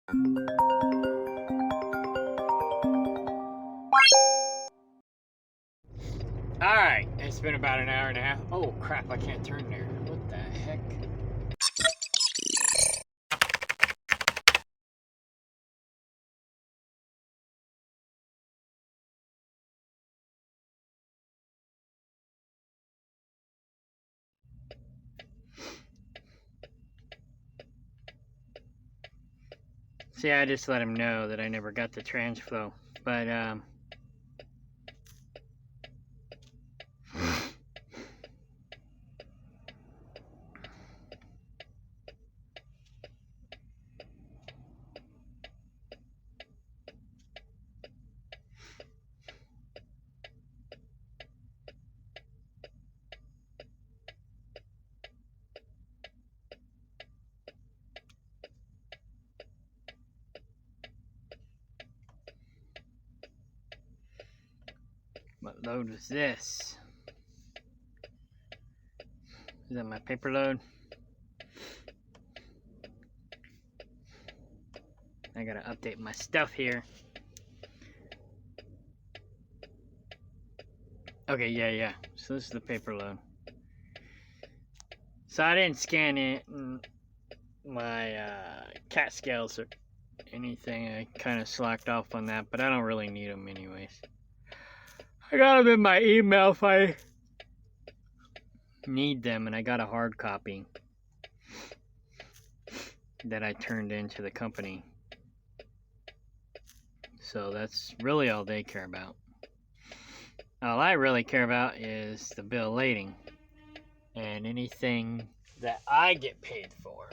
Alright, it's been about an hour and a half. Oh crap, I can't turn there. What the heck? See, I just let him know that I never got the TransFlow, but what load was this? Is that my paper load? I gotta update my stuff here. Okay, yeah. So this is the paper load. So I didn't scan it in my cat scales or anything. I kind of slacked off on that, but I don't really need them anyways. I got them in my email if I need them, and I got a hard copy that I turned into the company. So that's really all they care about. All I really care about is the bill of lading and anything that I get paid for.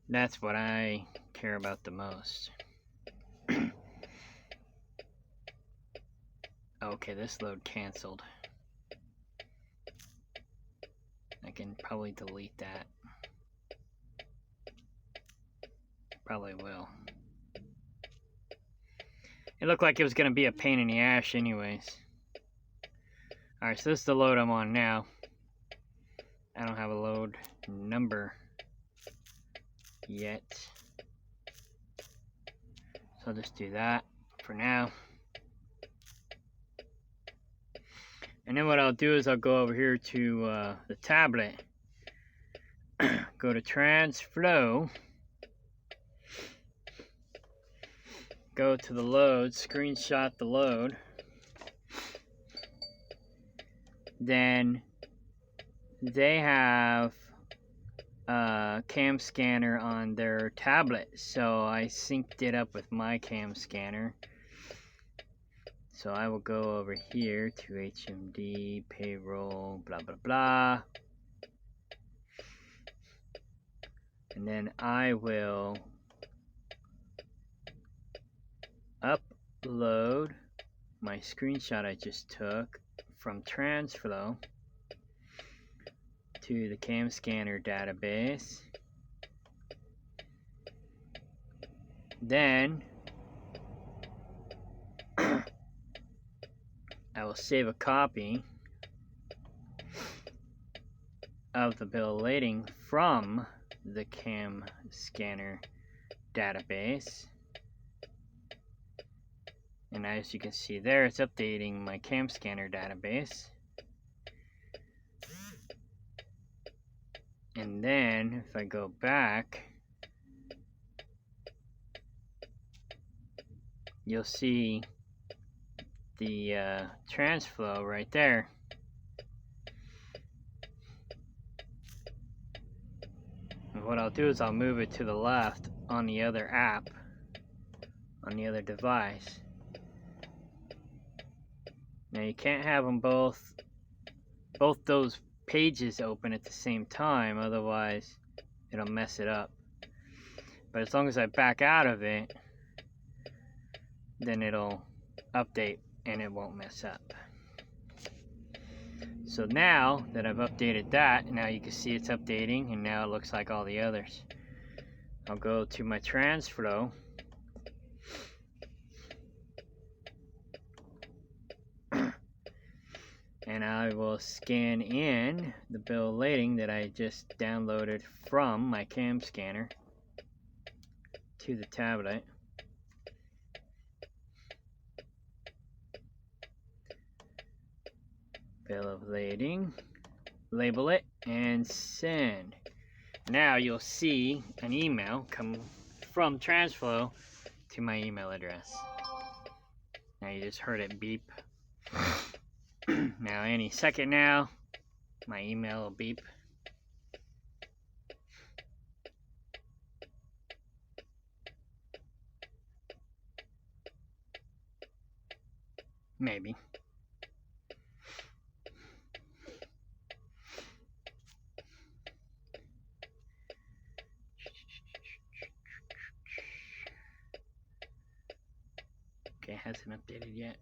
That's what I care about the most. Okay, this load canceled. I can probably delete that. Probably will. It looked like it was going to be a pain in the ass anyways. Alright, so this is the load I'm on now. I don't have a load number yet. So I'll just do that for now. And then what I'll do is I'll go over here to the tablet. Go to TransFlow. Go to the load, screenshot the load. Then they have a cam scanner on their tablet, so I synced it up with my cam scanner. So I will go over here to HMD, payroll, blah blah blah. And then I will upload my screenshot I just took from TransFlow to the cam scanner database. Then I will save a copy of the bill of lading from the cam scanner database. And as you can see there, it's updating my cam scanner database. And then if I go back, you'll see the TransFlow right there. And what I'll do is I'll move it to the left on the other app, on the other device. Now you can't have them both those pages open at the same time, otherwise it'll mess it up. But as long as I back out of it, then it'll update and it won't mess up. So now that I've updated that, now you can see it's updating, and now it looks like all the others. I'll go to my TransFlow. And I will scan in the bill of lading that I just downloaded from my cam scanner. to the tablet. Bill of lading. Label it and send. Now you'll see an email come from TransFlow to my email address. Now you just heard it beep. Now any second now, my email will beep. Maybe. Okay, hasn't updated yet.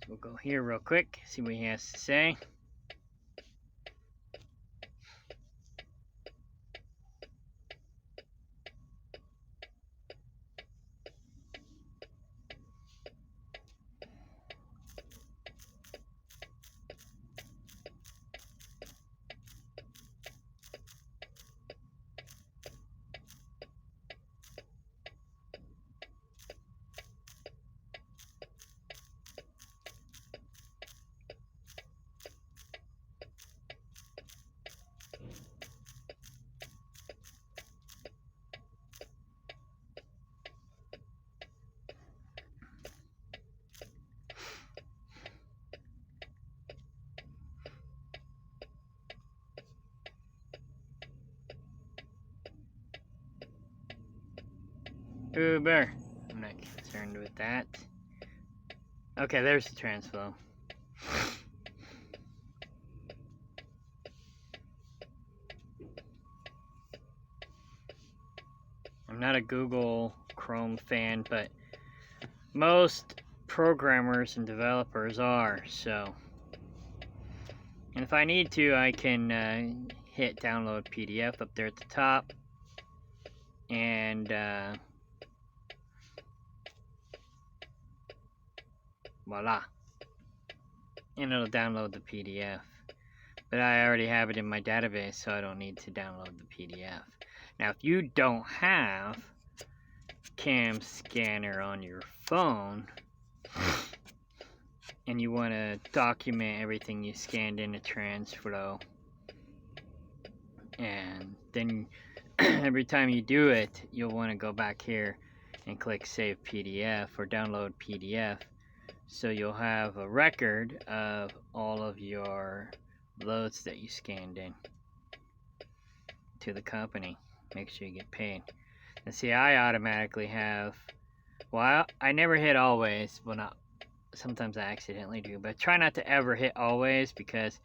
So we'll go here real quick, see what he has to say. Uber. I'm not concerned with that. Okay, there's the TransFlow. I'm not a Google Chrome fan, but most programmers and developers are, so. And if I need to, I can hit download PDF up there at the top. And voila. And it'll download the PDF. But I already have it in my database, so I don't need to download the PDF. Now, if you don't have Cam Scanner on your phone, and you want to document everything you scanned into TransFlow, and then every time you do it, you'll want to go back here and click Save PDF or Download PDF, so you'll have a record of all of your loads that you scanned in to the company. Make sure you get paid. And see, I automatically have, well, I never hit always. Well, not, sometimes I accidentally do, but I try not to ever hit always, because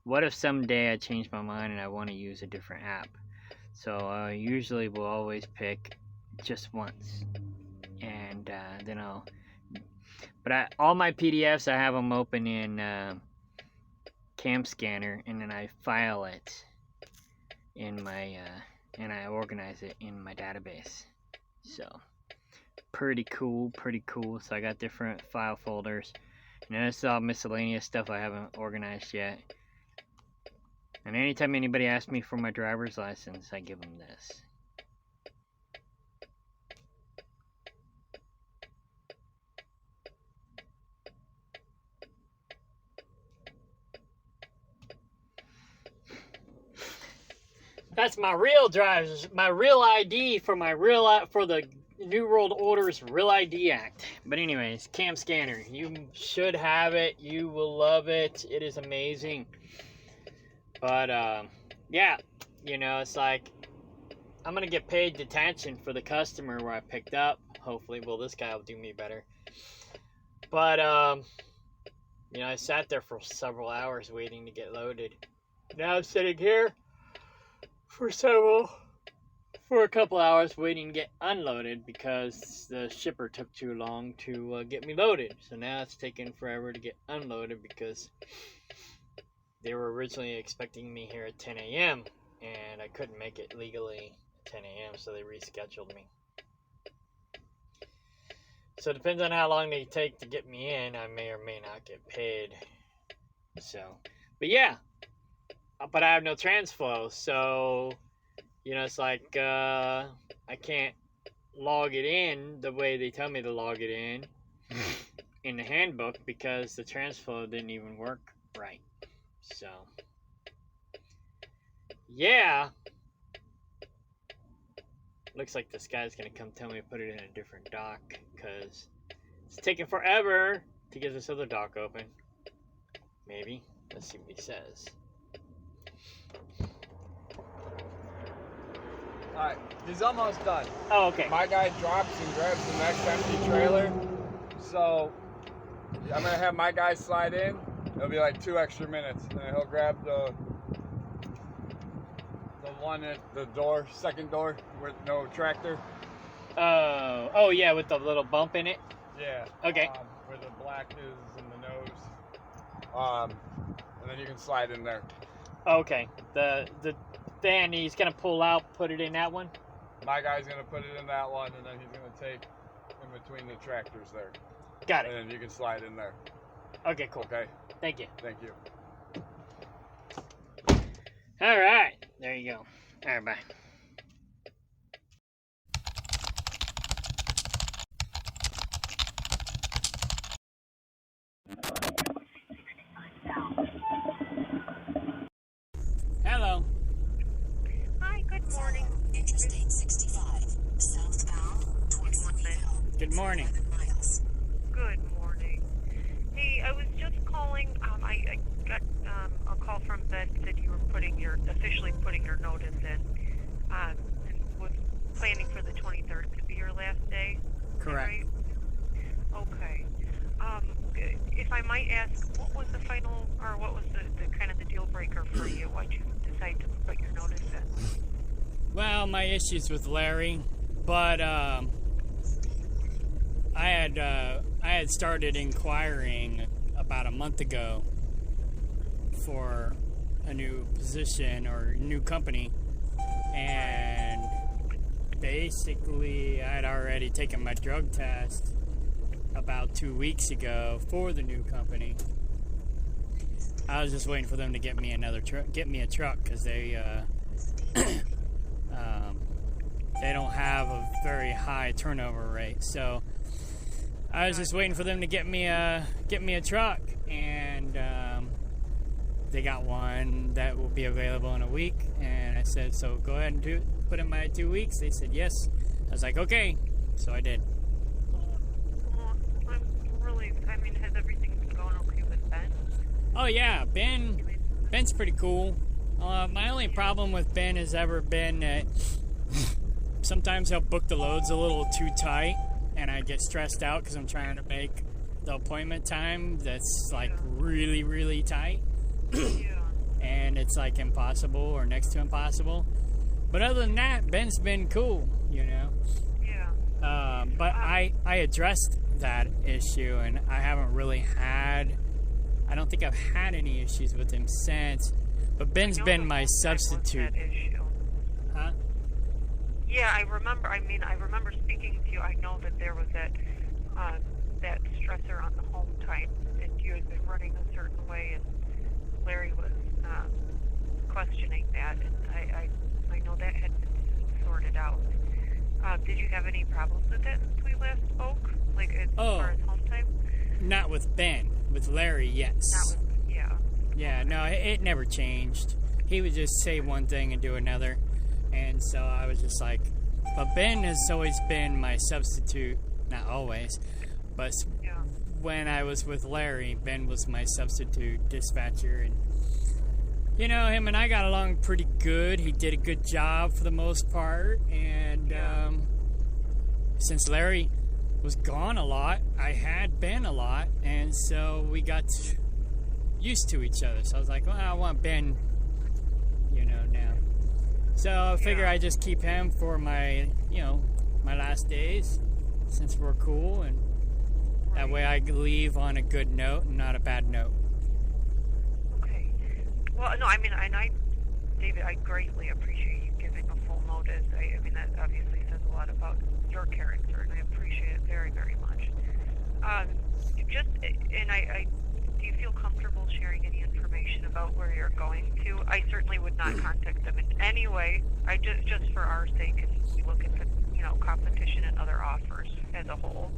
what if someday I change my mind and I want to use a different app? So I usually will always pick just once, and then I'll, but all my PDFs, I have them open in Cam Scanner, and then I file it in my and I organize it in my database. So pretty cool. So I got different file folders, and then it's all miscellaneous stuff I haven't organized yet. And anytime anybody asks me for my driver's license, I give them this. That's my real ID for the New World Order's Real ID Act. But anyways, Cam Scanner, you should have it. You will love it. It is amazing. But yeah, you know, it's like I'm gonna get paid detention for the customer where I picked up. Hopefully, well, this guy will do me better. But you know, I sat there for several hours waiting to get loaded. Now I'm sitting here for a couple hours waiting to get unloaded because the shipper took too long to get me loaded. So now it's taking forever to get unloaded because they were originally expecting me here at 10 a.m. and I couldn't make it legally at 10 a.m. so they rescheduled me. So it depends on how long they take to get me in. I may or may not get paid. So, but yeah. But I have no TransFlow, so You know, it's like I can't log it in the way they tell me to log it in the handbook because the TransFlow didn't even work right. So, yeah. Looks like this guy's gonna come tell me to put it in a different dock because it's taking forever to get this other dock open. Maybe. Let's see what he says. Alright, he's almost done. Oh, okay. My guy drops and grabs the next empty trailer. So I'm gonna have my guy slide in. It'll be like 2 extra minutes. And then he'll grab the one at the door, second door with no tractor. Oh yeah, with the little bump in it. Yeah. Okay. Where the black is in the nose. And then you can slide in there. Okay. Then he's gonna pull out, put it in that one. My guy's gonna put it in that one, and then he's gonna take in between the tractors there. Got it. And then you can slide in there. Okay, cool. Okay. Thank you. Thank you. All right. There you go. All right, bye. Hello. Hi, good morning. Interstate 65, southbound towards Louisville. Good morning. 11 miles. Good morning. Hey, I was just calling. I got a call from Ben. Said you were officially putting your notice in, and was planning for the 23rd to be your last day. Correct. Right? Okay. If I might ask, what was the final, or what was the kind of the deal breaker for you? Why'd you decide to put your notice in? Well, my issues with Larry, but I had started inquiring about a month ago for a new position or new company, and basically I had already taken my drug test about 2 weeks ago for the new company. I was just waiting for them to get me a truck because they they don't have a very high turnover rate. So I was just waiting for them to get me a truck, and they got one that will be available in a week. And I said, so go ahead and put in my 2 weeks. They said yes. I was like, okay. So I did. Has everything been going okay with Ben? Oh yeah, Ben's pretty cool. My only problem with Ben has ever been that sometimes he'll book the loads a little too tight, and I get stressed out because I'm trying to make the appointment time that's like really, really tight. Yeah. And it's like impossible or next to impossible. But other than that, Ben's been cool, you know. Yeah. But I addressed that issue, and I haven't really I don't think I've had any issues with him since. But Ben's been my substitute. That issue. Huh? Yeah, I remember. I remember speaking to you. I know that there was that stressor on the home time, and you had been running a certain way, and Larry was questioning that, and I know that had been sorted out. Did you have any problems with it since we last spoke? Like as far as home time? Not with Ben. With Larry, yes. Not with, yeah. Yeah, no, it never changed. He would just say one thing and do another. And so I was just like, but Ben has always been my substitute. Not always, but Yeah. when I was with Larry, Ben was my substitute dispatcher. And, you know, him and I got along pretty good. He did a good job for the most part. And since Larry was gone a lot, I had Ben a lot. And so we got used to each other. So I was like, well, I want Ben, you know, now. So I figure I just keep him for my, you know, my last days, since we're cool, and that way I leave on a good note and not a bad note. Okay. Well, no, David, I greatly appreciate you giving a full notice. I mean, that obviously says a lot about your character, and I appreciate it very, very much. do you feel comfortable sharing any information about where you're going to? I certainly would not contact them in any way. I just for our sake, and we look at the competition and other offers as a whole.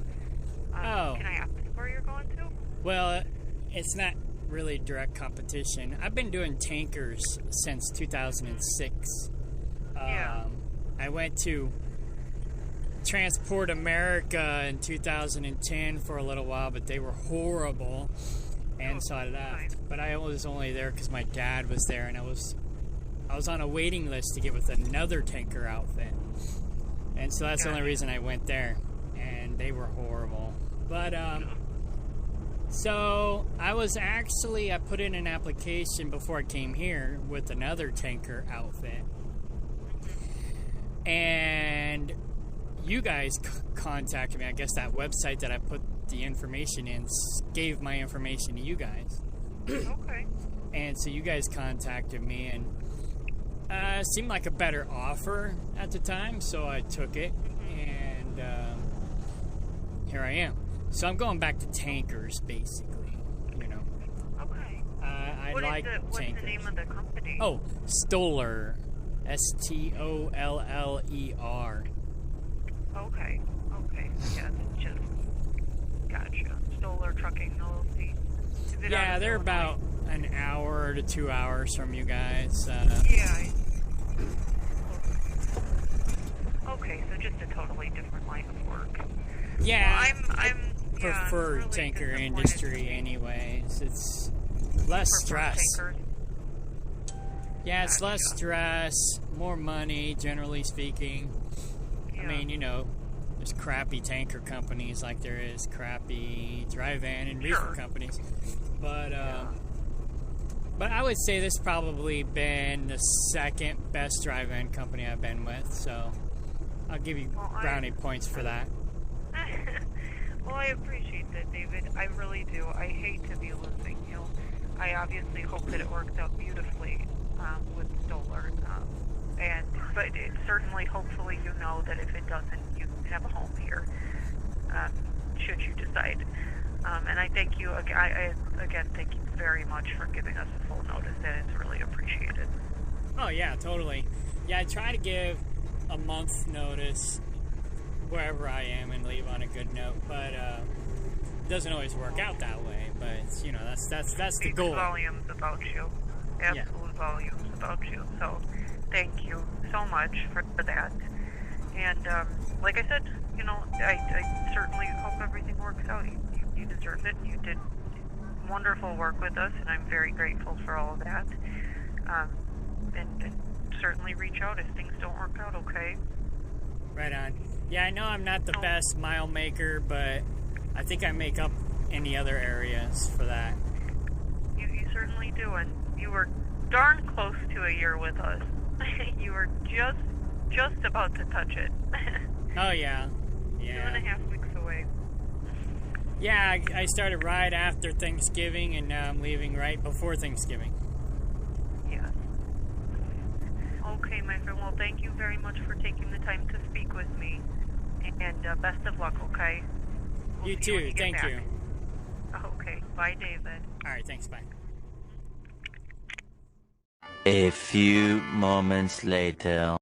Can I ask where you're going to? Well, it's not really direct competition. I've been doing tankers since 2006. Yeah. I went to Transport America in 2010 for a little while, but they were horrible, and so I left. But I was only there because my dad was there, and I was on a waiting list to get with another tanker outfit, and so that's the only reason I went there, and they were horrible. But so I put in an application before I came here with another tanker outfit, and you guys contacted me. I guess that website that I put the information in gave my information to you guys. Okay. And so you guys contacted me, and it seemed like a better offer at the time, so I took it, and here I am. So I'm going back to tankers, basically, Okay. I like tankers. What's the name of the company? Oh, Stoller. Stoller. Okay. Yeah, just gotcha. Stoller Trucking LLC. Is it Yeah, out of they're Illinois? about an hour to 2 hours from you guys. Yeah. Okay, so just a totally different line of work. Yeah, Well, I'm prefer really tanker disappointed. industry anyways. It's less Prefer stress. tankers. Yeah, it's less Gotcha. stress, more money, generally speaking. Yeah. I mean, there's crappy tanker companies like there is crappy dry van and reefer Sure. companies. But I would say this probably been the second best dry van company I've been with, so I'll give you Well, brownie points for that. Well, I appreciate that, David. I really do. I hate to be losing you. I obviously hope that it works out beautifully with Stoller. But it certainly, hopefully, you know that if it doesn't, you have a home here, should you decide. And I thank you, again, thank you very much for giving us a full notice. That is really appreciated. Oh, yeah, totally. Yeah, I try to give a month notice wherever I am and leave on a good note, but it doesn't always work out that way, but that's the Speaks goal. volumes about you. Absolute volumes about you. So thank you so much for that. And like I said, I certainly hope everything works out. You deserve it. You did wonderful work with us, and I'm very grateful for all of that. And certainly reach out if things don't work out, okay? Right on. Yeah, I know I'm not the best mile maker, but I think I make up in the other areas for that. You certainly do, and you were darn close to a year with us. You were just about to touch it. Oh, yeah. 2.5 weeks away. Yeah, I started right after Thanksgiving, and now I'm leaving right before Thanksgiving. Yes. Okay, my friend. Well, thank you very much for taking the time to speak with me. And best of luck, okay? We'll You see when too. get Thank back. you. Okay. Bye, David. All right, thanks. Bye. A few moments later.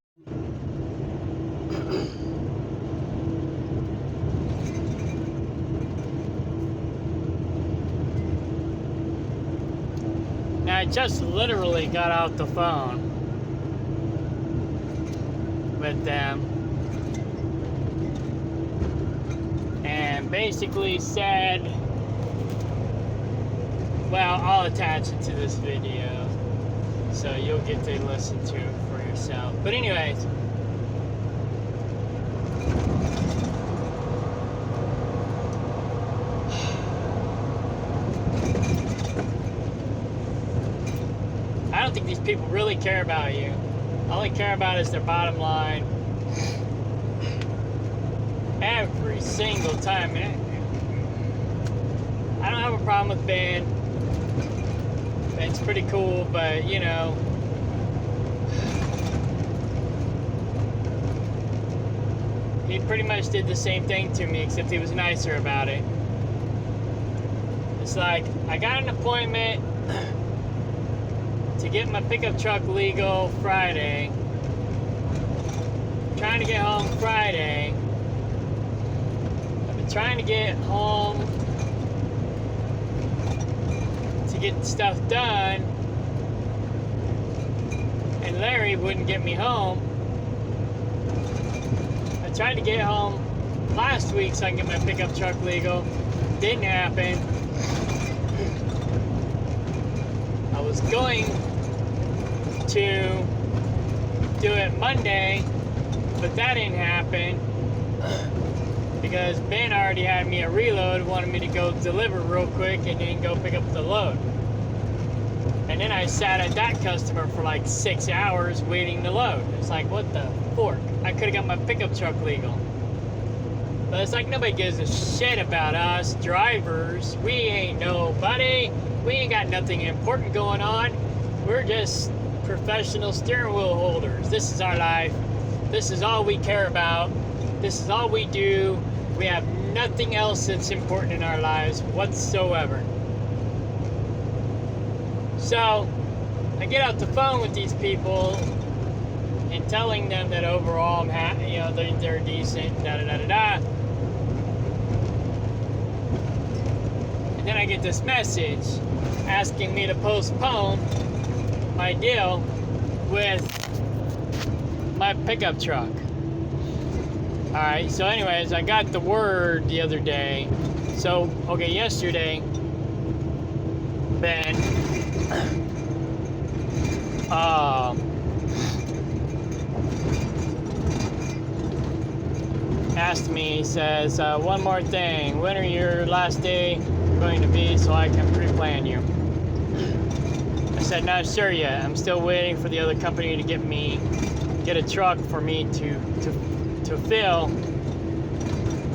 Now, I just literally got out the phone with them and basically said, well, I'll attach it to this video so you'll get to listen to it for yourself. But anyways, I don't think these people really care about you. All they care about is their bottom line. Every single time, man. I don't have a problem with Ben. Ben's pretty cool, but he pretty much did the same thing to me, except he was nicer about it. it's like I got an appointment to get my pickup truck legal Friday. Trying to get home Friday. I've been trying to get home to get stuff done, and Larry wouldn't get me home. I tried to get home last week so I can get my pickup truck legal. Didn't happen. I was going to do it Monday, but that didn't happen because Ben already had me a reload, wanted me to go deliver real quick and then go pick up the load. And then I sat at that customer for like 6 hours waiting to load. It's like, what the fork? I could have got my pickup truck legal. But it's like nobody gives a shit about us drivers. We ain't nobody. We ain't got nothing important going on. We're just professional steering wheel holders. This is our life. This is all we care about. This is all we do. We have nothing else that's important in our lives whatsoever. So I get off the phone with these people and telling them that overall I'm happy, they're decent, da da da da da. And then I get this message asking me to postpone my deal with my pickup truck. Alright, so anyways, I got the word the other day. So, okay, yesterday, Ben asked me, he says, one more thing, when are your last day going to be so I can pre-plan you? I said, not sure yet. I'm still waiting for the other company to get a truck for me to fill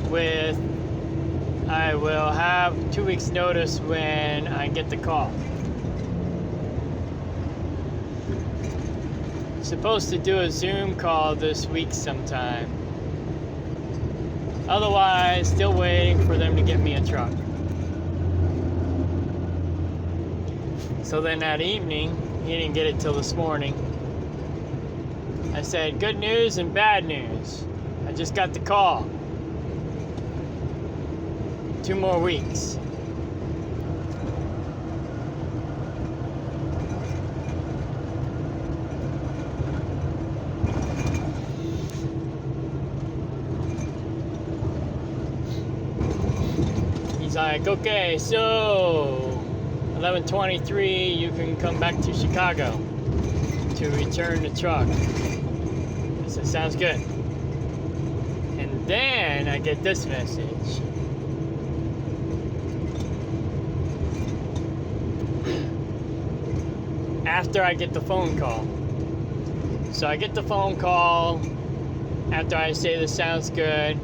with. I will have 2 weeks notice when I get the call. Supposed to do a Zoom call this week sometime. Otherwise, still waiting for them to get me a truck. So then that evening, he didn't get it till this morning. I said, good news and bad news. I just got the call. 2 more weeks. He's like, okay, so 11:23, you can come back to Chicago to return the truck. I said, sounds good. And then I get this message. After I get the phone call. So I get the phone call after I say this sounds good.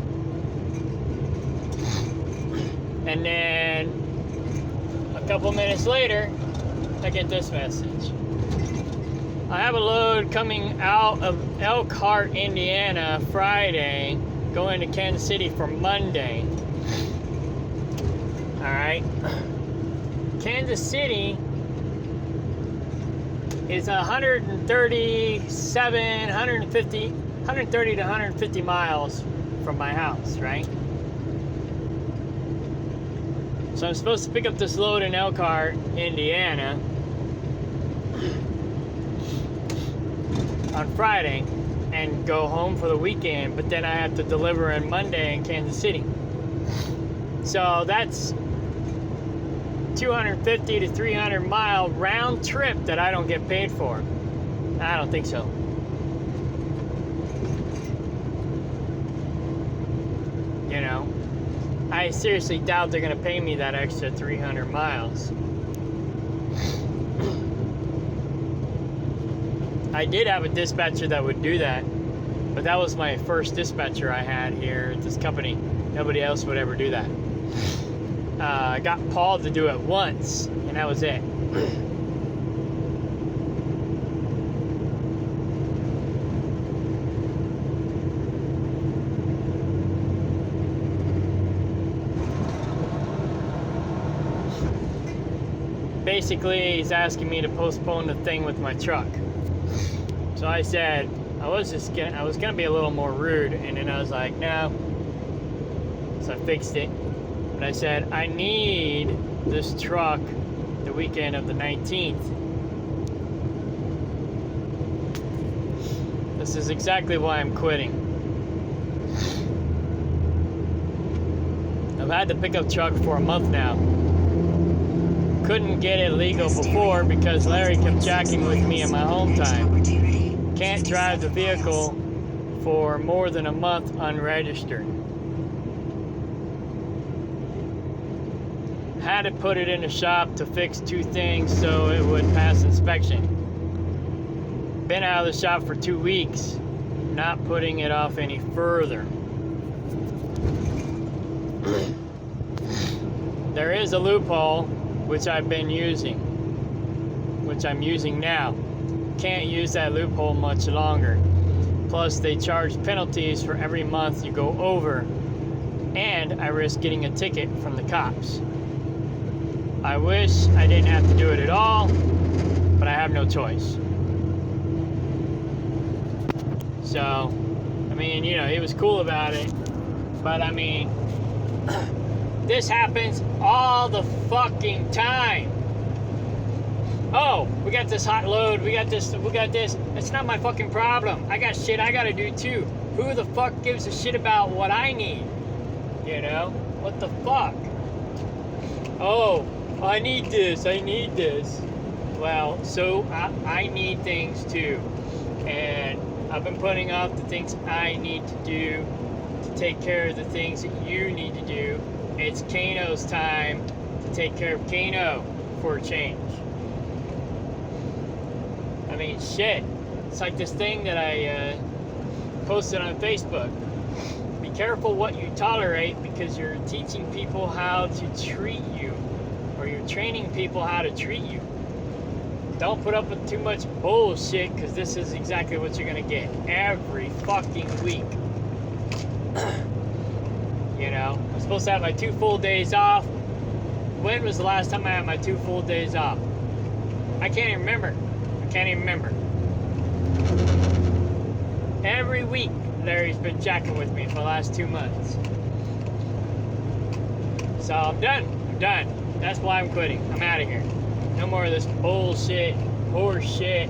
And then a couple minutes later, I get this message. I have a load coming out of Elkhart, Indiana, Friday, going to Kansas City for Monday. Alright. Kansas City is 130 to 150 miles from my house, right? So I'm supposed to pick up this load in Elkhart, Indiana on Friday and go home for the weekend, but then I have to deliver on Monday in Kansas City. So that's 250 to 300 mile round trip that I don't get paid for. I don't think so. You know, I seriously doubt they're gonna pay me that extra 300 miles. I did have a dispatcher that would do that, but that was my first dispatcher I had here at this company. Nobody else would ever do that. I got Paul to do it once, and that was it. basically he's asking me to postpone the thing with my truck. So I said I was gonna be a little more rude, and then I was like, no. So I fixed it. But I said I need this truck the weekend of the 19th. This is exactly why I'm quitting. I've had the pickup truck for a month now. Couldn't get it legal before because Larry kept jacking with me in my home time. Can't drive the vehicle for more than a month unregistered. Had to put it in the shop to fix 2 things so it would pass inspection. Been out of the shop for 2 weeks, not putting it off any further. There is a loophole which I've been using, which I'm using now. Can't use that loophole much longer. Plus they charge penalties for every month you go over, and I risk getting a ticket from the cops. I wish I didn't have to do it at all, but I have no choice. So, I mean, you know, he was cool about it, but I mean, this happens all the fucking time. Oh, we got this hot load, we got this. It's not my fucking problem. I got shit I gotta do too. Who the fuck gives a shit about what I need? You know? What the fuck? Oh, I need this. Well, so I need things too. And I've been putting off the things I need to do to take care of the things that you need to do. It's Kano's time to take care of Kano for a change. I mean, shit. It's like this thing that I posted on Facebook. Be careful what you tolerate because you're teaching people how to treat you, or you're training people how to treat you. Don't put up with too much bullshit, because this is exactly what you're gonna get every fucking week. You know, I'm supposed to have my 2 full days off. When was the last time I had my 2 full days off? I can't even remember. Every week, Larry's been jacking with me for the last 2 months. So I'm done. That's why I'm quitting. I'm out of here. No more of this bullshit, horse shit,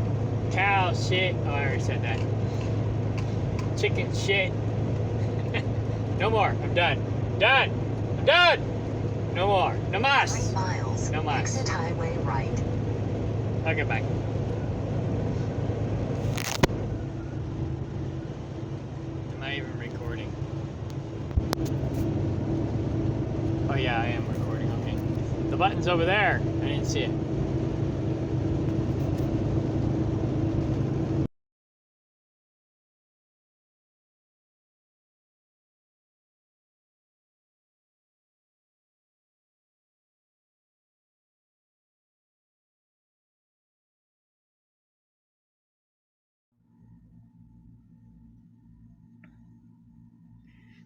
cow shit. Oh, I already said that. Chicken shit. No more. I'm done. I'm done. No more. No mas. 3 miles. No mas. Exit highway right. Okay, bye. Am I even recording? Oh yeah, I am recording. Okay. The button's over there. I didn't see it.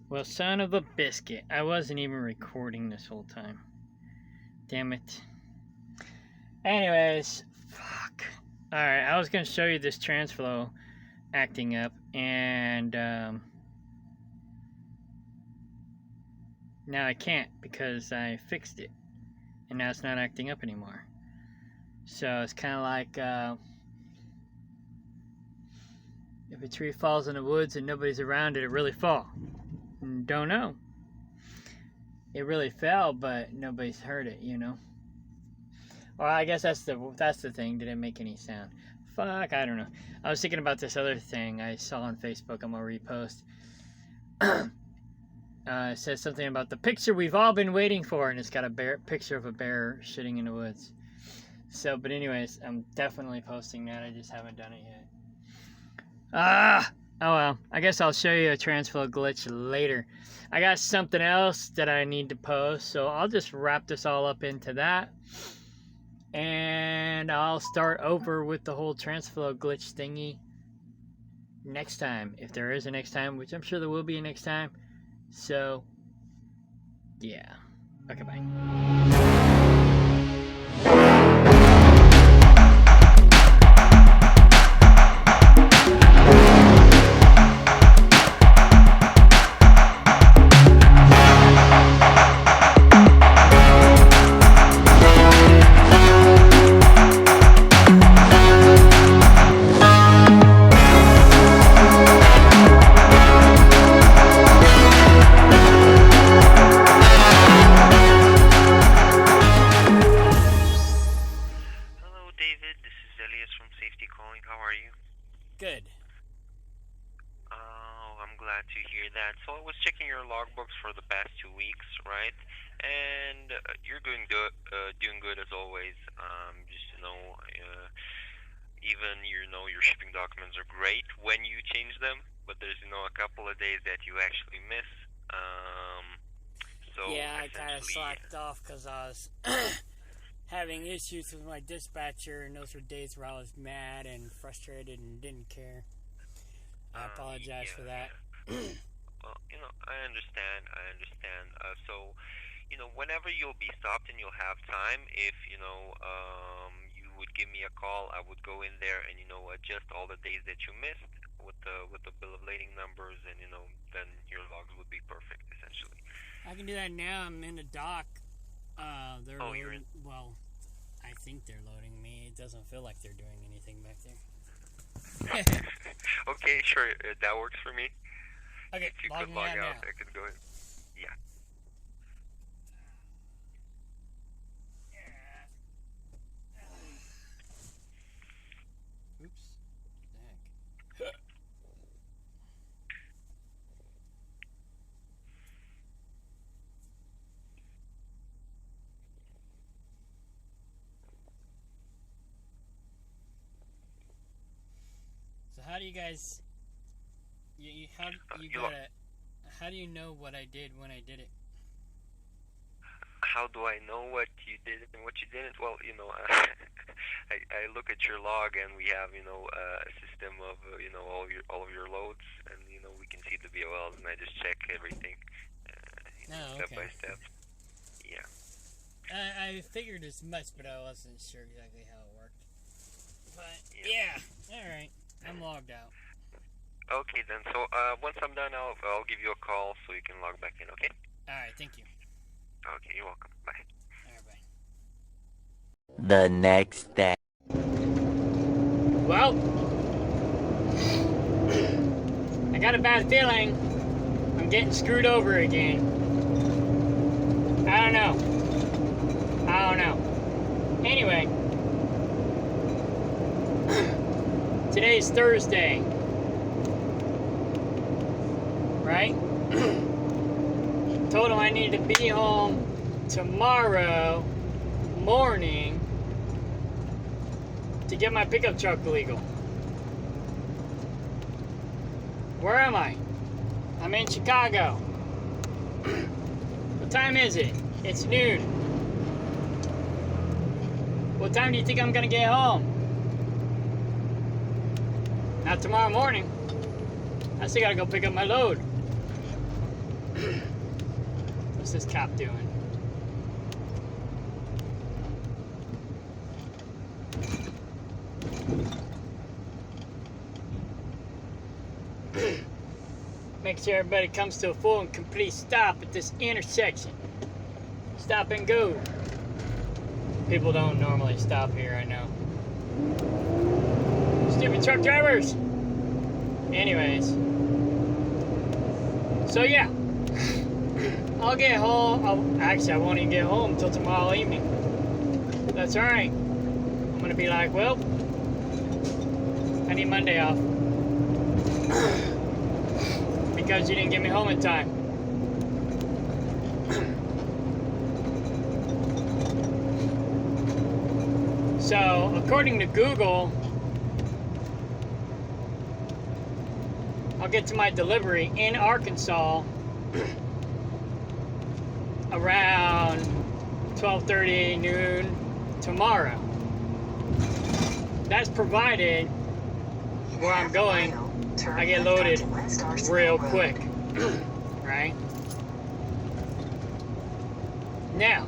Well, son of a biscuit. I wasn't even recording this whole time. Damn it. Anyways, fuck. Alright, I was going to show you this TransFlow acting up, and now I can't because I fixed it, and now it's not acting up anymore. So it's kind of like if a tree falls in the woods and nobody's around it, it really fall. Don't know. It really fell, but nobody's heard it, you know. Well, I guess that's the thing. Did it make any sound? Fuck, I don't know. I was thinking about this other thing I saw on Facebook. I'm gonna repost. It says something about the picture we've all been waiting for, and it's got a picture of a bear shitting in the woods. So, but anyways, I'm definitely posting that. I just haven't done it yet. Oh well, I guess I'll show you a TransFlow glitch later. I got something else that I need to post, so I'll just wrap this all up into that. And I'll start over with the whole TransFlow glitch thingy next time. If there is a next time, which I'm sure there will be a next time. So, yeah. Okay, bye. hear that. So I was checking your logbooks for the past 2 weeks, right? And you're doing good as always. Just even your shipping documents are great when you change them, but there's a couple of days that you actually miss. So Yeah, I kind of essentially- slacked off because I was having issues with my dispatcher, and those were days where I was mad and frustrated and didn't care. I apologize for that. Well, I understand. So, whenever you'll be stopped and you'll have time, if you would give me a call, I would go in there and adjust all the days that you missed with the bill of lading numbers, and then your logs would be perfect essentially. I can do that now. I'm in the dock. They're Oh, loading. you're in- Well, I think they're loading me. It doesn't feel like they're doing anything back there. Okay, sure, that works for me. Okay, If you log could me log out out, now. I could go ahead. Yeah. Oops. What the heck? So how do you guys? How do you know what I did when I did it? How do I know what you did and what you didn't? Well, I look at your log, and we have a system of all of your loads, and we can see the VOLs, and I just check everything step by step. Yeah. I figured as much, but I wasn't sure exactly how it worked. But yeah, all right, I'm logged out. Okay then. So once I'm done, I'll give you a call so you can log back in. Okay. All right, thank you. Okay, you're welcome. Bye. All right, bye. The next day. Well, I got a bad feeling I'm getting screwed over again. I don't know. Anyway, today's Thursday, right? Told him I need to be home tomorrow morning to get my pickup truck legal. Where am I? I'm in Chicago. What time is it? It's noon. What time do you think I'm gonna get home? Not tomorrow morning. I still gotta go pick up my load. What's this cop doing? Make sure everybody comes to a full and complete stop at this intersection. Stop and go. People don't normally stop here, I know. Stupid truck drivers. Anyways. So yeah. I'll get home. Actually, I won't even get home until tomorrow evening. That's alright. I'm gonna be like, well, I need Monday off. Because you didn't get me home in time. So, according to Google, I'll get to my delivery in Arkansas around 12:30 noon tomorrow. That's provided where I'm going, I get loaded real quick, right? Now,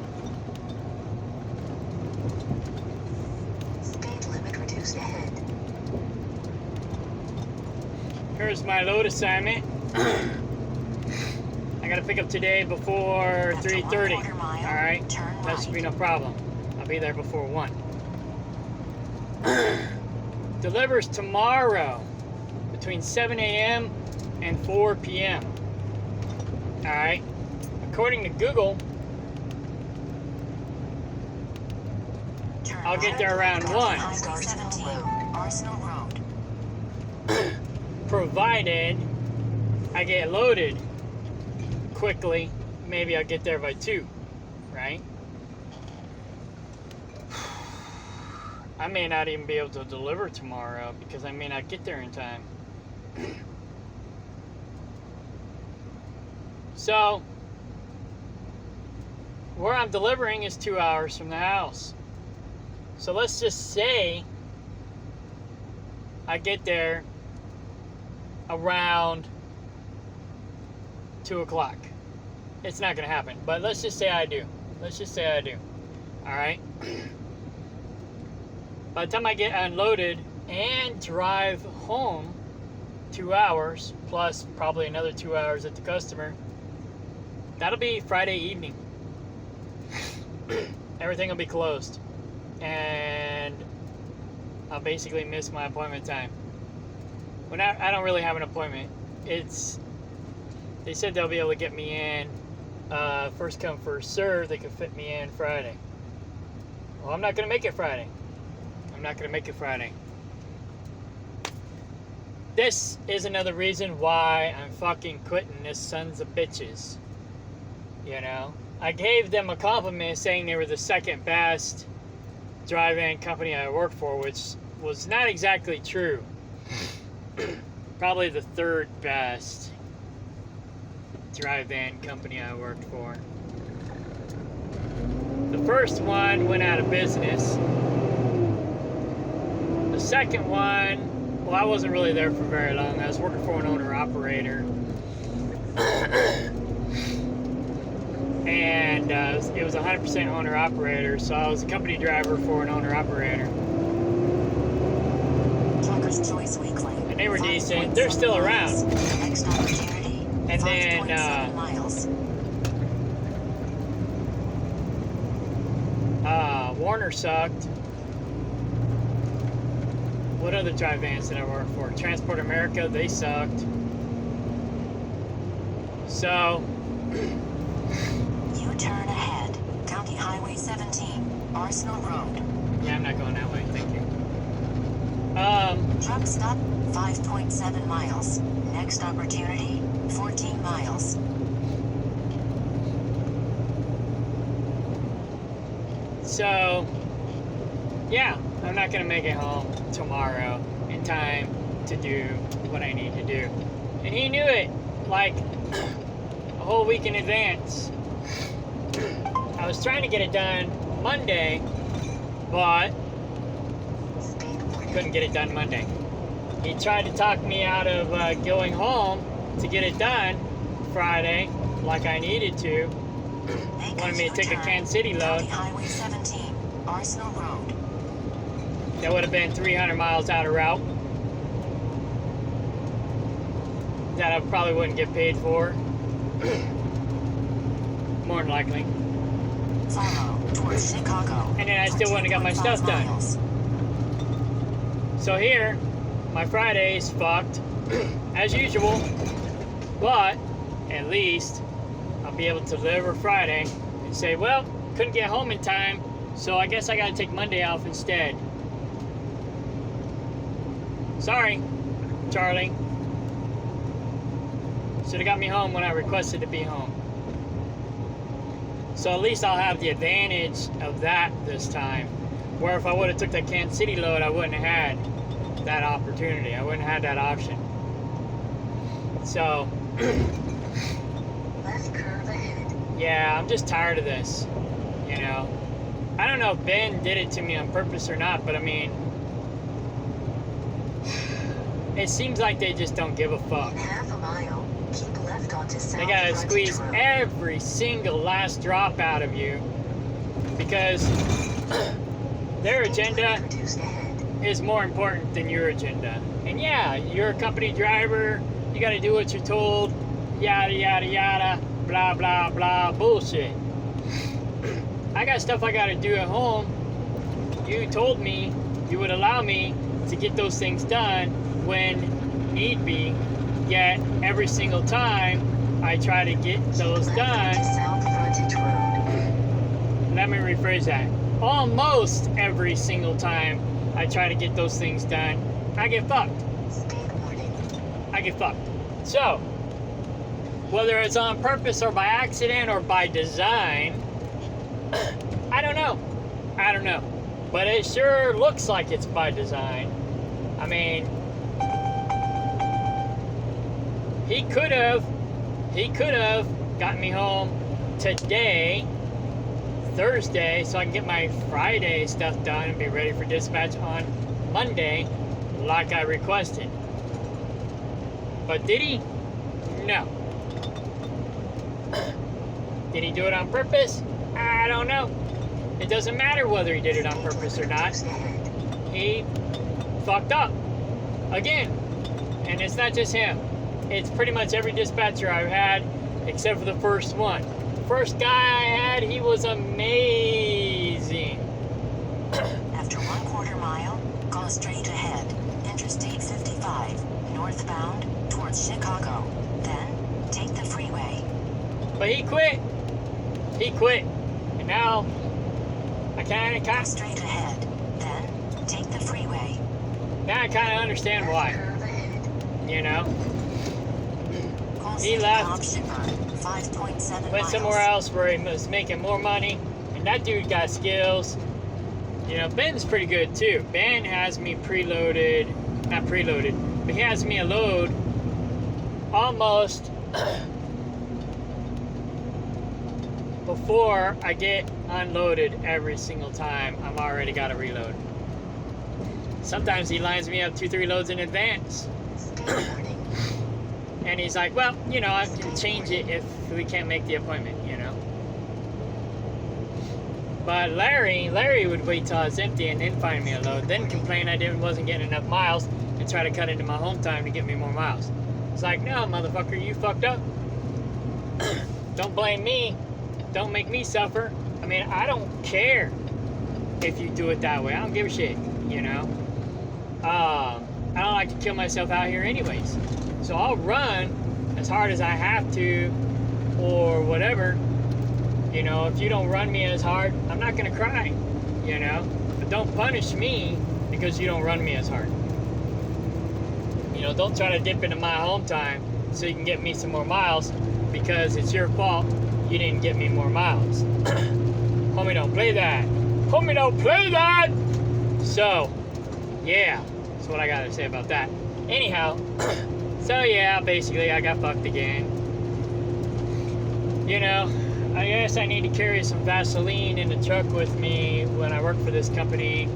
Speed limit reduced ahead. here's my load assignment. I gotta pick up today before 3:30. All right, that should be no problem. I'll be there before 1. Delivers tomorrow between 7 a.m. and 4 p.m. All right. According to Google, I'll get there around 1. Arsenal Road. Provided I get loaded quickly, maybe I'll get there by 2, right? I may not even be able to deliver tomorrow because I may not get there in time. So, where I'm delivering is 2 hours from the house. So let's just say I get there around 2 o'clock. It's not going to happen, but let's just say I do. Let's just say I do. All right? By the time I get unloaded and drive home, 2 hours, plus probably another 2 hours at the customer, that'll be Friday evening. Everything will be closed. And I'll basically miss my appointment time. When I don't really have an appointment. They said they'll be able to get me in first come, first serve. They can fit me in Friday. Well, I'm not going to make it Friday. I'm not going to make it Friday. This is another reason why I'm fucking quitting this sons of bitches. You know? I gave them a compliment saying they were the second best drive-in company I worked for, which was not exactly true. Probably the third best drive-in company I worked for. The first one went out of business. The second one, well, I wasn't really there for very long. I was working for an owner-operator. And it was 100% owner-operator, so I was a company driver for an owner-operator. Trucker's Choice Weekly. And they were decent. They're still around. Next opportunity. And then 5.7 miles. Warner sucked. What other drive vans did I work for? Transport America, they sucked. So, U-turn ahead. County Highway 17, Arsenal Road. yeah, I'm not going that way, thank you. Truck stop, 5.7 miles. Next opportunity, 14 miles. So, yeah, I'm not going to make it home tomorrow in time to do what I need to do. And he knew it, like, a whole week in advance. I was trying to get it done Monday, but I couldn't get it done Monday. He tried to talk me out of going home to get it done Friday, like I needed to. Wanted me to take a Kansas City load. County Highway 17, Arsenal Road. That would have been 300 miles out of route. That I probably wouldn't get paid for. More than likely. Follow towards Chicago. And then I still wouldn't have got my stuff done. Miles. So here, my Friday's fucked, as usual. But, at least, I'll be able to deliver Friday and say, well, couldn't get home in time, so I guess I gotta take Monday off instead. Sorry, Charlie. Should've got me home when I requested to be home. So at least I'll have the advantage of that this time. Where if I would have took that Kansas City load, I wouldn't have had that opportunity. I wouldn't have had that option. So, Left curve ahead. yeah, I'm just tired of this, you know. I don't know if Ben did it to me on purpose or not, but I mean, it seems like they just don't give a fuck. In half a mile, keep left onto South They gotta Frontage squeeze Road. every single last drop out of you because their agenda Reduced ahead. is more important than your agenda. And yeah, you're a company driver, you gotta do what you're told, yada yada yada, blah blah blah, bullshit. I got stuff I gotta do at home. You told me you would allow me to get those things done when need be, yet every single time I try to get those Left done. onto South Frontage Road. Let me rephrase that. Almost every single time I try to get those things done, I get fucked. Speed warning. I get fucked. So, Whether it's on purpose or by accident or by design, I don't know. I don't know. But it sure looks like it's by design. I mean, he could have gotten me home today, Thursday, so I can get my Friday stuff done and be ready for dispatch on Monday, like I requested. But did he? No. Did he do it on purpose? I don't know. It doesn't matter whether he did it on purpose or not. He fucked up. Again. And it's not just him. It's pretty much every dispatcher I've had, except for the first one. First guy I had, he was amazing. After 1/4 mile, go straight ahead. Interstate 55, northbound towards Chicago. Then take the freeway. But he quit. He quit. And now I kind Go of straight ahead. Then take the freeway. now I kind of understand why. Curve ahead. You know, Call He City left. Option 5.7 went miles. somewhere else where he was making more money, and that dude got skills. You know, Ben's pretty good too. Ben has me preloaded, not preloaded, but he has me a load almost before I get unloaded every single time. I'm already got to reload. Sometimes he lines me up 2-3 loads in advance. And he's like, well, you know, I can change it if we can't make the appointment, you know. But Larry would wait till it's empty and then find me a load, then complain I wasn't getting enough miles and try to cut into my home time to get me more miles. It's like, no, motherfucker, you fucked up. Don't blame me. Don't make me suffer. I mean, I don't care if you do it that way. I don't give a shit, you know. I don't like to kill myself out here anyways. So I'll run as hard as I have to or whatever. You know, if you don't run me as hard, I'm not gonna cry, you know. But don't punish me because you don't run me as hard. You know, don't try to dip into my home time so you can get me some more miles because it's your fault you didn't get me more miles. Homie, don't play that. Homie, don't play that! So, yeah, that's what I gotta say about that. Anyhow, so yeah, basically I got fucked again. You know, I guess I need to carry some Vaseline in the truck with me when I work for this company.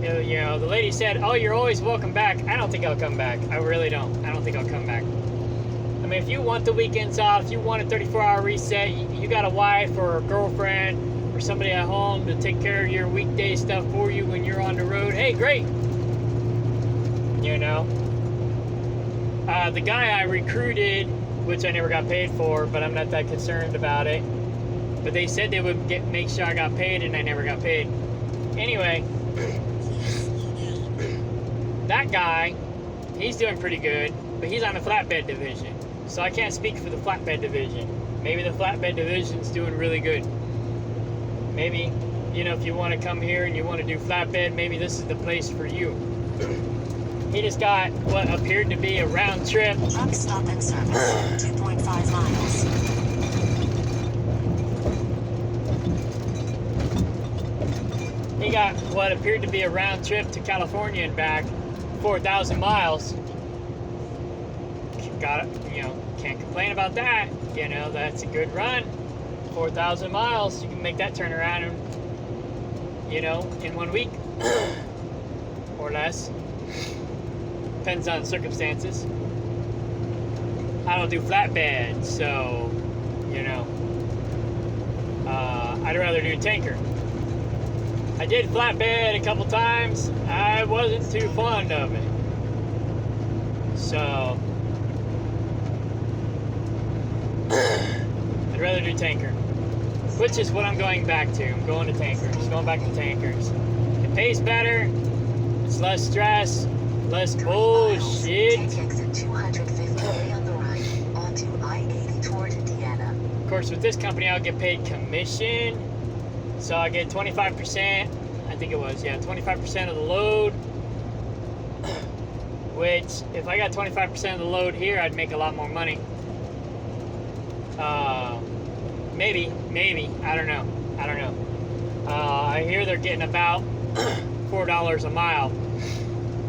You know, the lady said, oh, you're always welcome back. I don't think I'll come back. I really don't. I don't think I'll come back. I mean, if you want the weekends off, you want a 34-hour reset, you got a wife or a girlfriend or somebody at home to take care of your weekday stuff for you when you're on the road, hey, great. You know? The guy I recruited, which I never got paid for, but I'm not that concerned about it. But they said they would make sure I got paid, and I never got paid. Anyway, that guy, he's doing pretty good, but he's on the flatbed division. So I can't speak for the flatbed division. Maybe the flatbed division's doing really good. Maybe, you know, if you want to come here and you want to do flatbed, maybe this is the place for you. He just got what appeared to be a round trip. Truck stop and service, 2.5 miles. He got what appeared to be a round trip to California and back, 4,000 miles. Got it, you know, can't complain about that. You know, that's a good run. 4,000 miles, you can make that turn around in, you know, in 1 week or less. Depends on circumstances. I don't do flatbed, so, you know, I'd rather do tanker. I did flatbed a couple times. I wasn't too fond of it. So, I'd rather do tanker, which is what I'm going back to. I'm going to tankers, going back to tankers. It pays better, it's less stress, less bullshit. Take exit 250 on the right, onto I-80 toward Indiana. Of course, with this company, I'll get paid commission, so I get 25%, I think it was, yeah, 25% of the load, which if I got 25% of the load here, I'd make a lot more money. Maybe, I don't know. I hear they're getting about $4 a mile,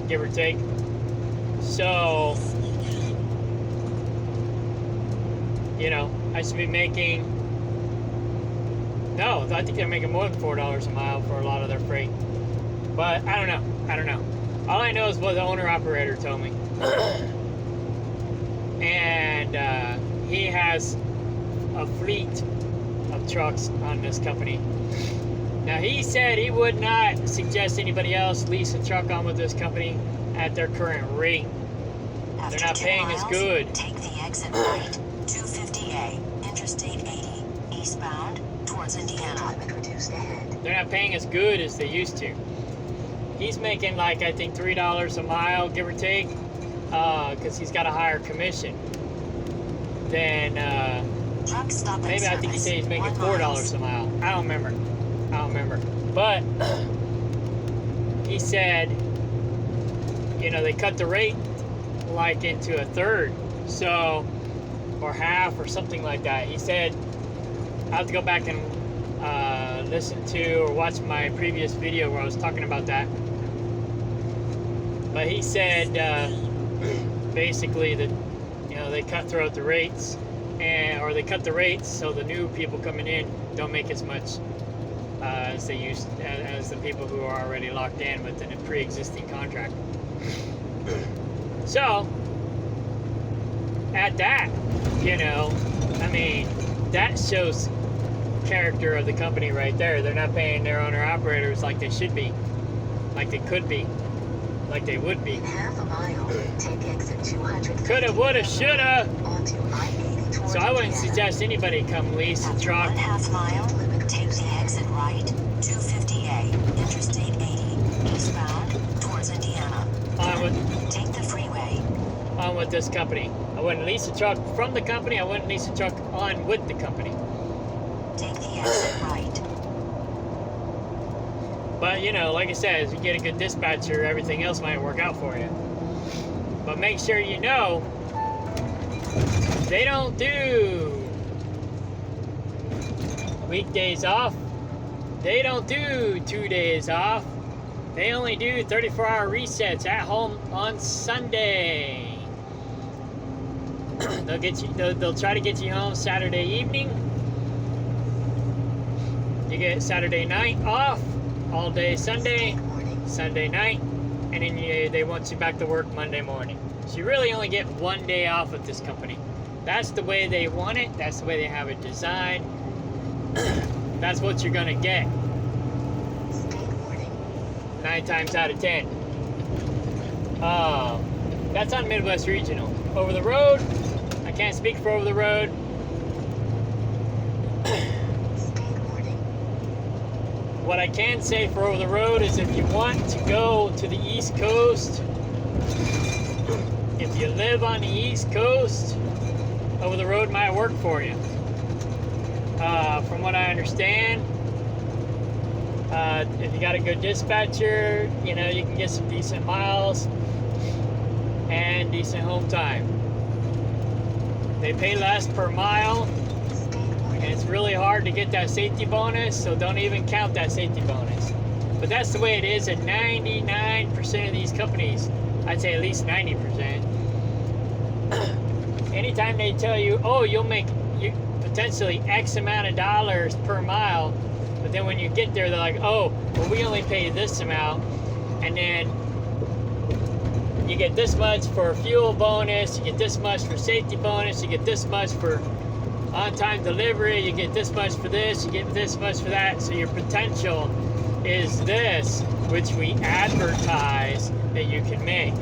give or take. So, you know, I should be making, no, I think they're making more than $4 a mile for a lot of their freight. But I don't know. All I know is what the owner-operator told me. And he has a fleet of trucks on this company. Now, he said he would not suggest anybody else lease a truck on with this company at their current rate. After They're not 2 paying miles, as good. Take the exit right, 250A, Interstate 80, eastbound towards Indiana. Reduced ahead. They're not paying as good as they used to. He's making like, I think, $3 a mile, give or take, because he's got a higher commission than, Truck stop and maybe I think he service, said he's making 1 mile. $4 a mile. I don't remember. But he said, you know, they cut the rate like into a third, so, or half or something like that. He said, I have to go back and listen to or watch my previous video where I was talking about that. But he said basically that, you know, they cut throughout the rates, or they cut the rates so the new people coming in don't make as much as they used, as the people who are already locked in with a pre-existing contract. So at that, you know, I mean, that shows character of the company right there. They're not paying their owner operators like they should be, like they could be, like they would be. In half a mile, take exit 200. Coulda, woulda, shoulda. Onto I-80 towards So I wouldn't Indiana. suggest anybody come lease a After truck. 1/2 mile, take the exit right, 250A, Interstate 80, eastbound towards Indiana. Take the freeway. On with this company. I wouldn't lease a truck from the company. I wouldn't lease a truck on with the company. Take the exit right. But, you know, like I said, if you get a good dispatcher, everything else might work out for you. But make sure you know, they don't do weekdays off. They don't do 2 days off. They only do 34-hour resets at home on Sunday. They'll try to get you home Saturday evening. You get Saturday night off, all day Sunday, Sunday night, and then they want you back to work Monday morning. So you really only get 1 day off with this company. That's the way they want it. That's the way they have it designed. That's what you're gonna get. 9 times out of 10. That's on Midwest Regional. Over the road, I can't speak for over the road. What I can say for over the road is if you want to go to the East Coast, if you live on the East Coast, over the road might work for you. From what I understand, if you got a good dispatcher, you know, you can get some decent miles and decent home time. They pay less per mile, and it's really hard to get that safety bonus, so don't even count that safety bonus. But that's the way it is at 99% of these companies. I'd say at least 90%. Anytime they tell you, oh, you'll make potentially X amount of dollars per mile, but then when you get there, they're like, oh, well, we only pay this amount, and then you get this much for fuel bonus, you get this much for safety bonus, you get this much for on-time delivery, you get this much for this, you get this much for that, so your potential is this, which we advertise that you can make.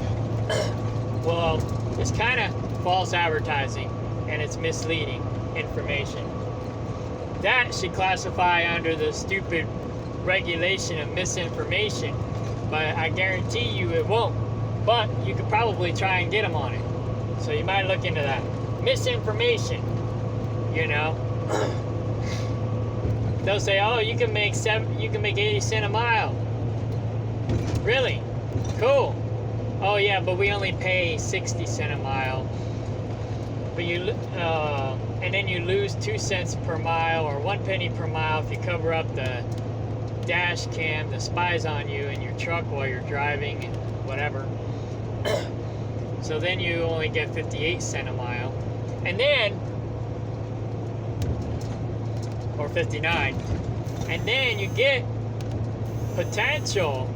Well, it's kind of false advertising, and it's misleading information. That should classify under the stupid regulation of misinformation, but I guarantee you it won't. But you could probably try and get them on it. So you might look into that. Misinformation, you know. They'll say, oh, you can make 80 cents a mile. Really? Cool. oh yeah, but we only pay 60 cents a mile. But and then you lose 2 cents per mile or 1 penny per mile if you cover up the dash cam that spies on you in your truck while you're driving and whatever. So then you only get 58 cents a mile. And then, or 59. And then you get potential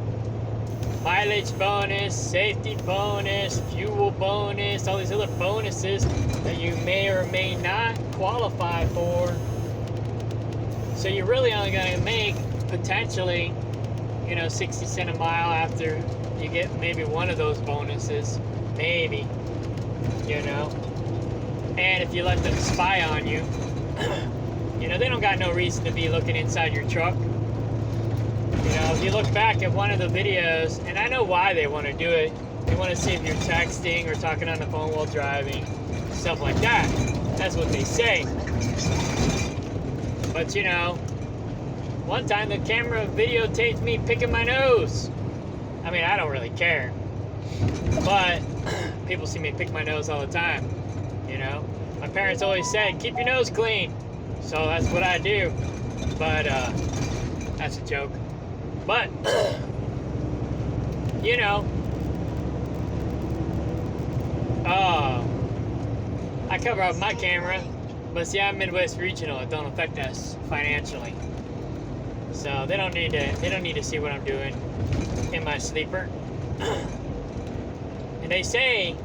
mileage bonus, safety bonus, fuel bonus, all these other bonuses that you may or may not qualify for. So you're really only going to make potentially, 60 cents a mile after you get maybe one of those bonuses. Maybe, And if you let them spy on you, they don't got no reason to be looking inside your truck. If you look back at one of the videos, and I know why they want to do it, they want to see if you're texting or talking on the phone while driving, stuff like that. That's what they say. But one time the camera videotaped me picking my nose. I mean, I don't really care. But people see me pick my nose all the time, My parents always said, keep your nose clean. So that's what I do. But, that's a joke. But, I cover up my camera, but see, I'm Midwest Regional. It don't affect us financially. So they don't need to see what I'm doing in my sleeper. And they say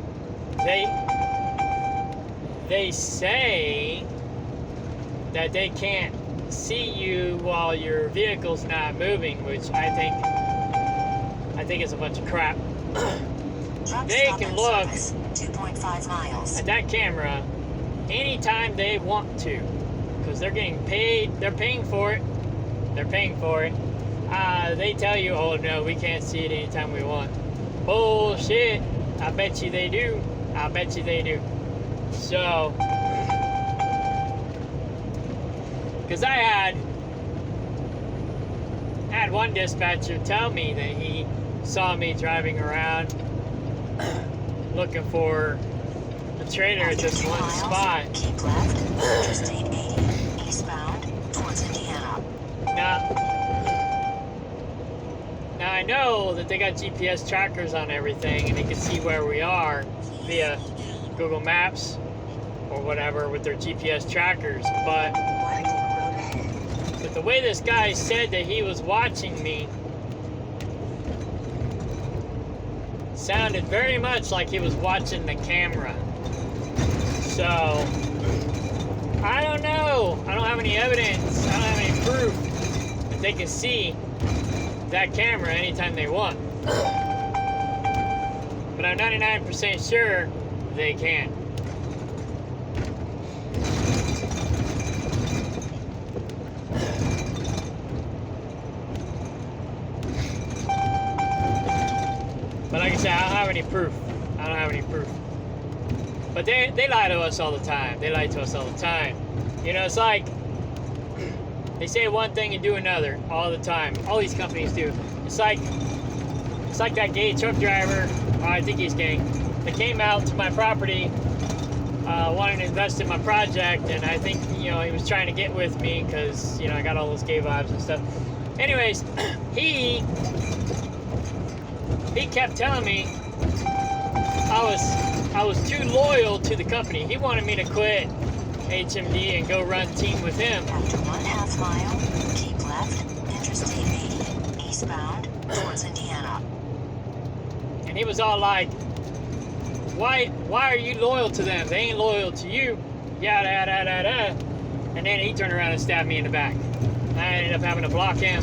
that they can't see you while your vehicle's not moving, which I think is a bunch of crap. They can look 2.5 miles. at that camera anytime they want to, because they're getting paid. They're paying for it. They tell you, oh no, we can't see it anytime we want. Bullshit. I bet you they do. So, because I had one dispatcher tell me that he saw me driving around looking for a trailer at this one spot. Keep left, Interstate 80, eastbound, towards Indiana. Now I know that they got GPS trackers on everything and they can see where we are via Google Maps or whatever with their GPS trackers, but the way this guy said that he was watching me sounded very much like he was watching the camera. So, I don't know. I don't have any evidence. I don't have any proof that they can see that camera anytime they want. But I'm 99% sure they can. But like I said, I don't have any proof. But they lie to us all the time. It's like they say one thing and do another all the time. All these companies do. It's like that gay truck driver. I think he's gay. That came out to my property, wanting to invest in my project, and I think he was trying to get with me because I got all those gay vibes and stuff. Anyways, he kept telling me I was too loyal to the company. He wanted me to quit HMD and go run team with him. After 1/2 mile, keep left, Interstate 80, eastbound, towards Indiana. And he was all like, why are you loyal to them? They ain't loyal to you. Yada, yada, yada, yada. And then he turned around and stabbed me in the back. I ended up having to block him.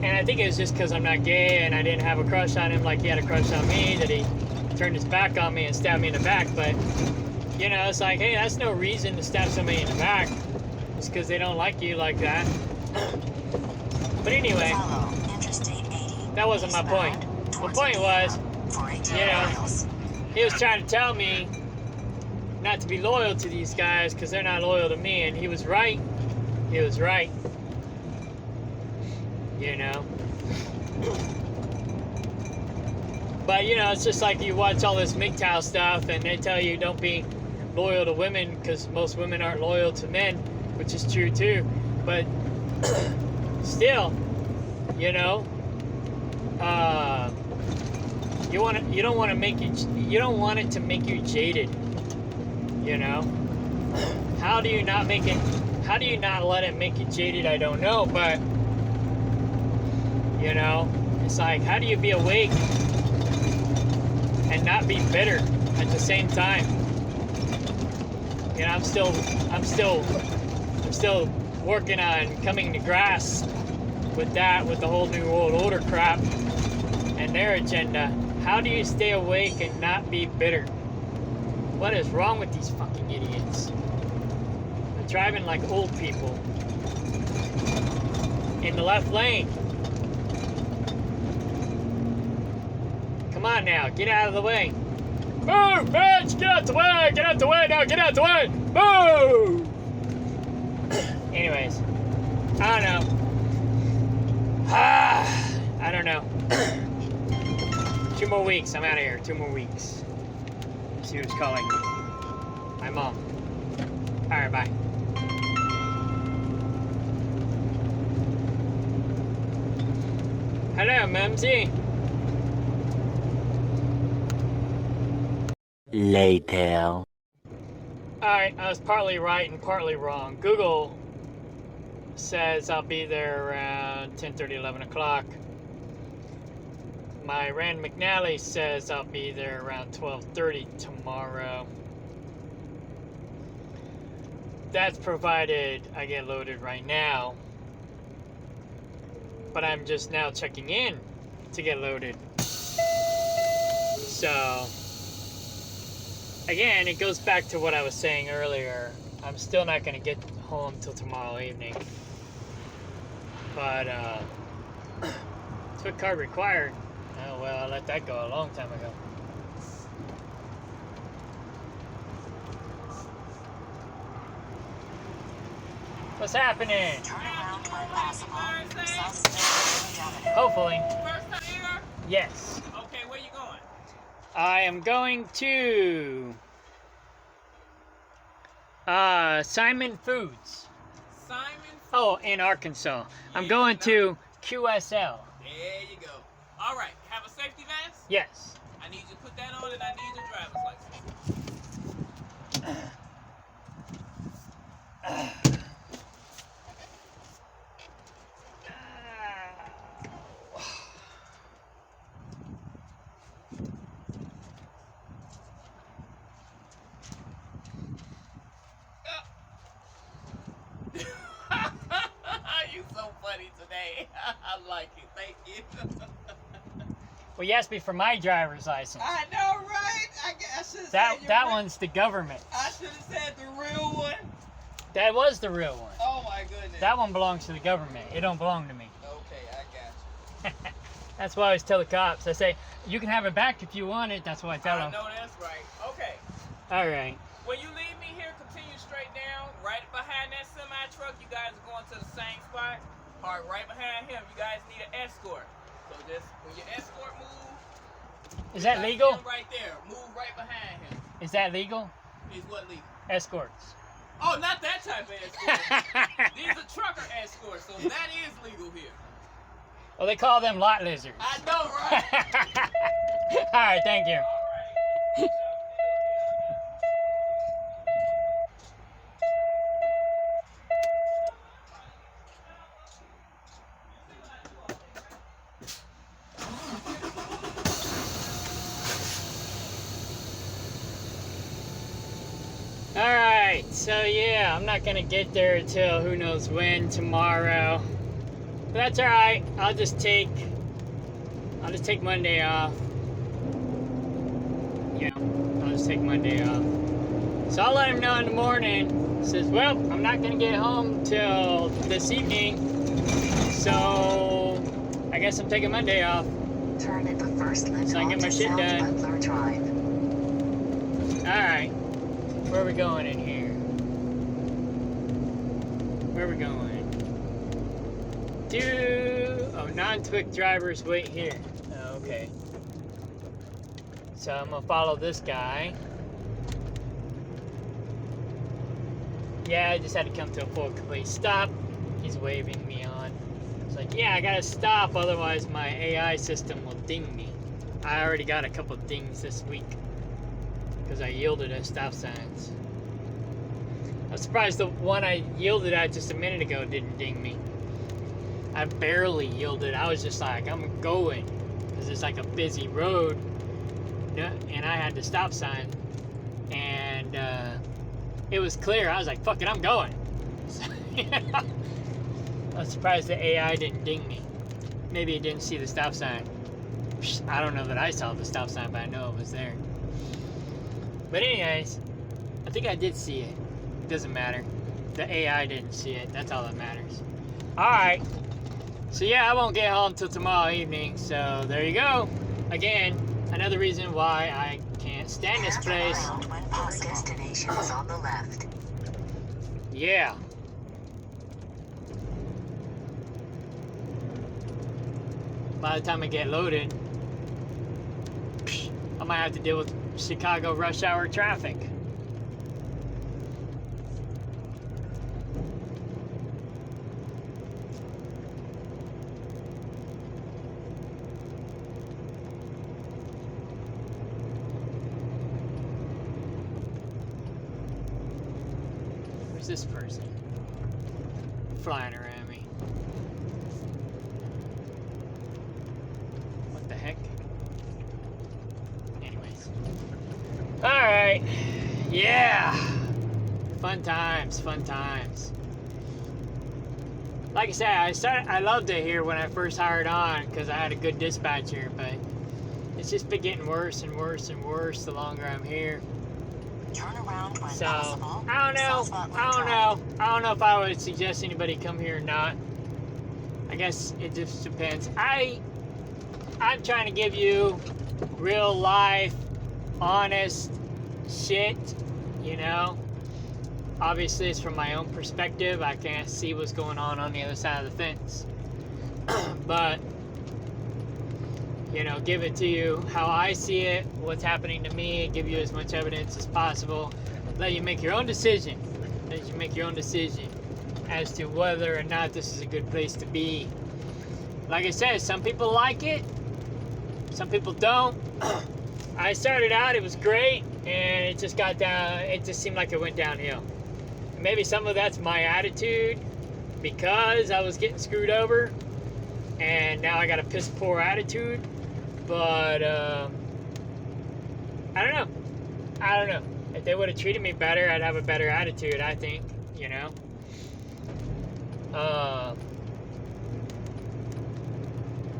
And I think it was just because I'm not gay and I didn't have a crush on him like he had a crush on me that he turned his back on me and stabbed me in the back. But, it's like, hey, that's no reason to stab somebody in the back. It's because they don't like you like that. But anyway, that wasn't my point. My point was, he was trying to tell me not to be loyal to these guys because they're not loyal to me, and he was right. But you know, it's just like you watch all this MGTOW stuff and they tell you don't be loyal to women because most women aren't loyal to men, which is true too. But still, you know, you don't want it to make you jaded. You know, how do you not let it make you jaded? I don't know, but you know, it's like, how do you be awake and not be bitter at the same time? You know, I'm still working on coming to grasp with the whole New World Order crap and their agenda. How do you stay awake and not be bitter? What is wrong with these fucking idiots? They're driving like old people in the left lane. Come on now, get out of the way. Move, bitch! Get out the way! Get out the way now! Get out the way! Move! Anyways, I don't know. I don't know. 2 more weeks. I'm out of here. 2 more weeks. See who's calling. My mom. Alright, bye. Hello, Mumsy. Later. Alright, I was partly right and partly wrong. Google says I'll be there around 10:30, 11 o'clock. My Rand McNally says I'll be there around 12:30 tomorrow. That's provided I get loaded right now. But I'm just now checking in to get loaded. So, again, it goes back to what I was saying earlier. I'm still not going to get home till tomorrow evening. But, Twit card required. Oh, well, I let that go a long time ago. What's happening? Turn around when possible. Hopefully. First time here? Yes. Okay, where you going? I am going to Simon Foods. Simon? Oh, in Arkansas. I'm going to QSL. There you go. All right, have a safety vest? Yes. I need you to put that on and I need your driver's license. You so funny today. I like it. Thank you. Well, you asked me for my driver's license. I know, right? I should have That one's the government. I should have said the real one. That was the real one. Oh my goodness. That one belongs to the government. It don't belong to me. Okay, I got you. That's why I always tell the cops. I say, you can have it back if you want it. That's what I tell them. I know that's right. Okay. All right. When you leave me here, continue straight down. Right behind that semi truck, you guys are going to the same spot. Park right behind him. You guys need an escort. So just when your escort move. Is that legal? Right there. Move right behind him. Is that legal? Is what legal? Escorts. Oh, not that type of escort. These are trucker escorts, so that is legal here. Well, they call them lot lizards. I know, right? All right, thank you. Alright, so yeah, I'm not gonna get there till who knows when tomorrow. But that's alright. I'll just take Monday off. Yeah, I'll just take Monday off. So I'll let him know in the morning. He says, well, I'm not gonna get home till this evening. So I guess I'm taking Monday off. Turn at the first left So I get my onto shit South done. Butler Drive. Alright. Where are we going in here? Where are we going? Oh, Non-Twic drivers wait here. Oh, okay. So I'm gonna follow this guy. Yeah, I just had to come to a full complete stop. He's waving me on. It's like, yeah, I gotta stop, otherwise my AI system will ding me. I already got a couple dings this week because I yielded at stop signs. I'm surprised the one I yielded at just a minute ago didn't ding me. I barely yielded. I was just like, I'm going, because it's like a busy road, and I had the stop sign, and it was clear. I was like, fuck it, I'm going. So, you know, I was surprised the AI didn't ding me. Maybe it didn't see the stop sign. I don't know that I saw the stop sign, but I know it was there. But anyways, I think I did see it. It doesn't matter. The AI didn't see it. That's all that matters. Alright. So yeah, I won't get home till tomorrow evening. So there you go. Again, another reason why I can't stand this place. Our destination is on the left. Yeah. By the time I get loaded, I might have to deal with Chicago rush hour traffic. Who's this person flying around me? What the heck? Anyways. Alright. Yeah. Fun times, fun times. Like I said, I loved it here when I first hired on because I had a good dispatcher, but it's just been getting worse and worse and worse the longer I'm here. Turn around when So, possible. I don't know if I would suggest anybody come here or not. I guess it just depends. I'm trying to give you real life, honest shit, you know? Obviously, it's from my own perspective. I can't see what's going on the other side of the fence. But, you know, give it to you how I see it, what's happening to me, give you as much evidence as possible. Let you make your own decision. Let you make your own decision as to whether or not this is a good place to be. Like I said, some people like it, some people don't. I started out, it was great, and it just got down, it just seemed like it went downhill. Maybe some of that's my attitude because I was getting screwed over and now I got a piss poor attitude. But I don't know. If they would have treated me better, I'd have a better attitude, I think, you know.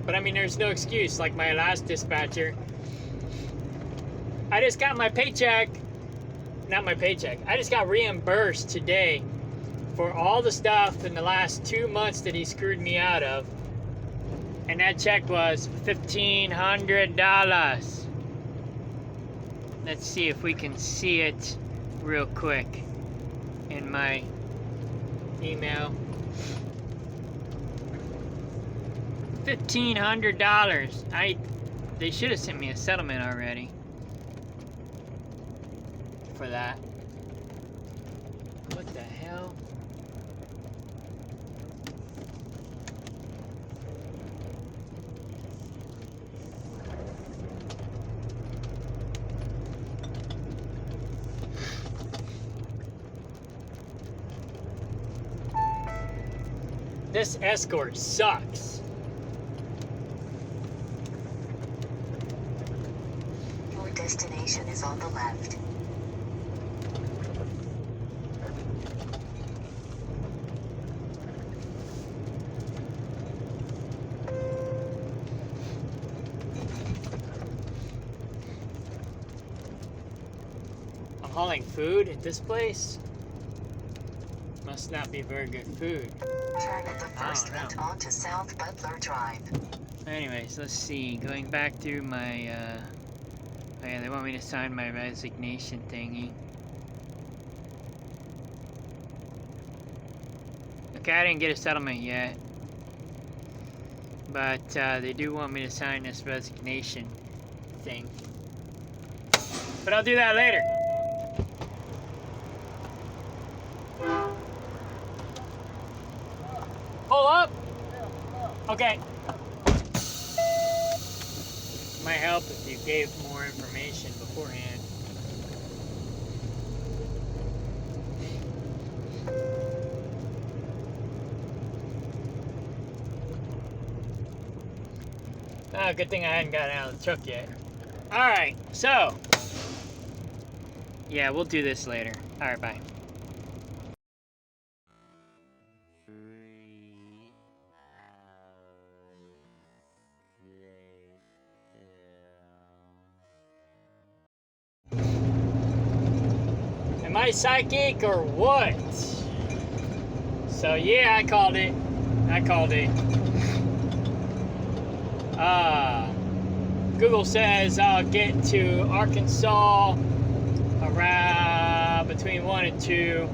But I mean, there's no excuse. Like my last dispatcher, I just got my paycheck. Not my paycheck. I just got reimbursed today for all the stuff in the last 2 months that he screwed me out of. And that check was $1,500. Let's see if we can see it real quick in my email. $1,500. They should have sent me a settlement already for that. What the hell? This Escort sucks. Your destination is on the left. I'm hauling food at this place? Must not be very good food. Turn at the first left onto South Butler Drive. Anyways, let's see. Going back through my, oh yeah, they want me to sign my resignation thingy. Okay, I didn't get a settlement yet. But they do want me to sign this resignation thing. But I'll do that later. Pull up? Okay. Might help if you gave more information beforehand. Good thing I hadn't gotten out of the truck yet. Alright, so. Yeah, we'll do this later. Alright, bye. Am I psychic or what? So yeah, I called it. Google says I'll get to Arkansas around between 1 and 2.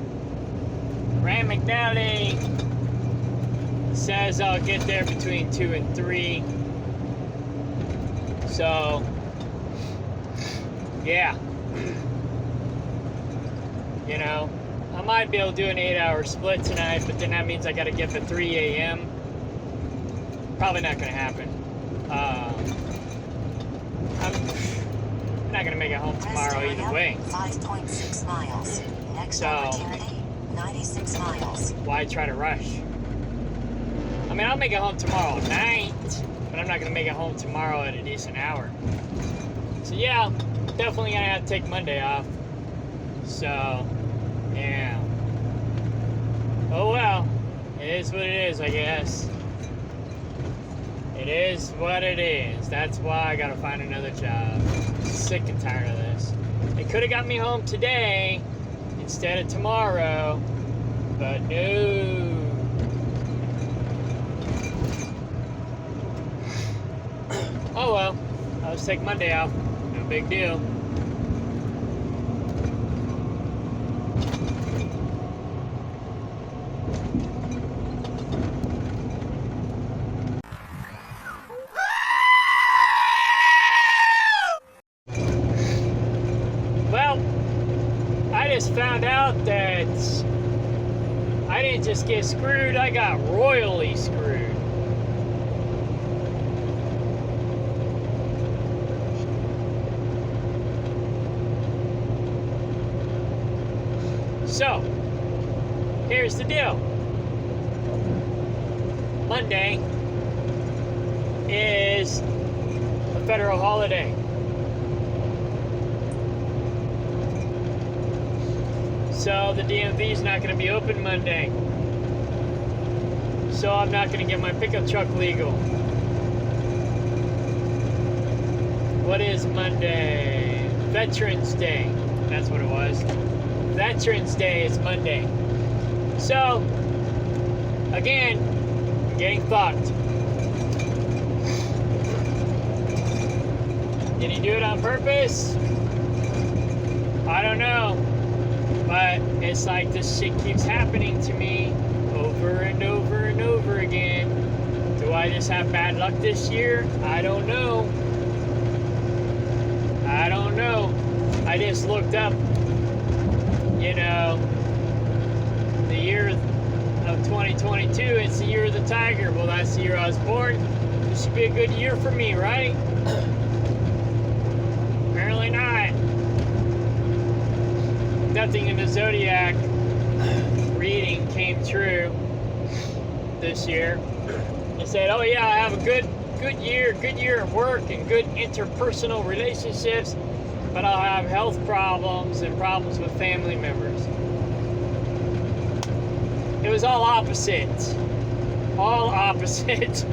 Rand McNally says I'll get there between 2 and 3. So, yeah. You know, I might be able to do an 8-hour split tonight, but then that means I gotta get to 3 a.m. Probably not gonna happen. I'm not gonna make it home tomorrow either way. 5.6 miles. Next So, opportunity, 96 miles. why try to rush? I mean, I'll make it home tomorrow night, but I'm not gonna make it home tomorrow at a decent hour. So yeah, definitely gonna have to take Monday off. So, yeah. Oh well, it is what it is, I guess. It is what it is. That's why I gotta find another job. Sick and tired of this. They could have got me home today instead of tomorrow, but no. Oh well, I'll just take Monday off. No big deal. Found out that I didn't just get screwed, I got royally screwed. So, here's the deal. Monday is a federal holiday. So the DMV is not going to be open Monday. So I'm not going to get my pickup truck legal. What is Monday? Veterans Day. That's what it was. Veterans Day is Monday. So, again, I'm getting fucked. Did he do it on purpose? I don't know. But it's like this shit keeps happening to me over and over and over again. Do I just have bad luck this year? I don't know. I don't know. I just looked up, you know, the year of 2022. It's the year of the tiger. Well, that's the year I was born. It should be a good year for me, right? Apparently not. Nothing in the zodiac reading came true this year. It said, oh yeah, I have a good year at work and good interpersonal relationships, but I'll have health problems and problems with family members. It was all opposite. All opposite.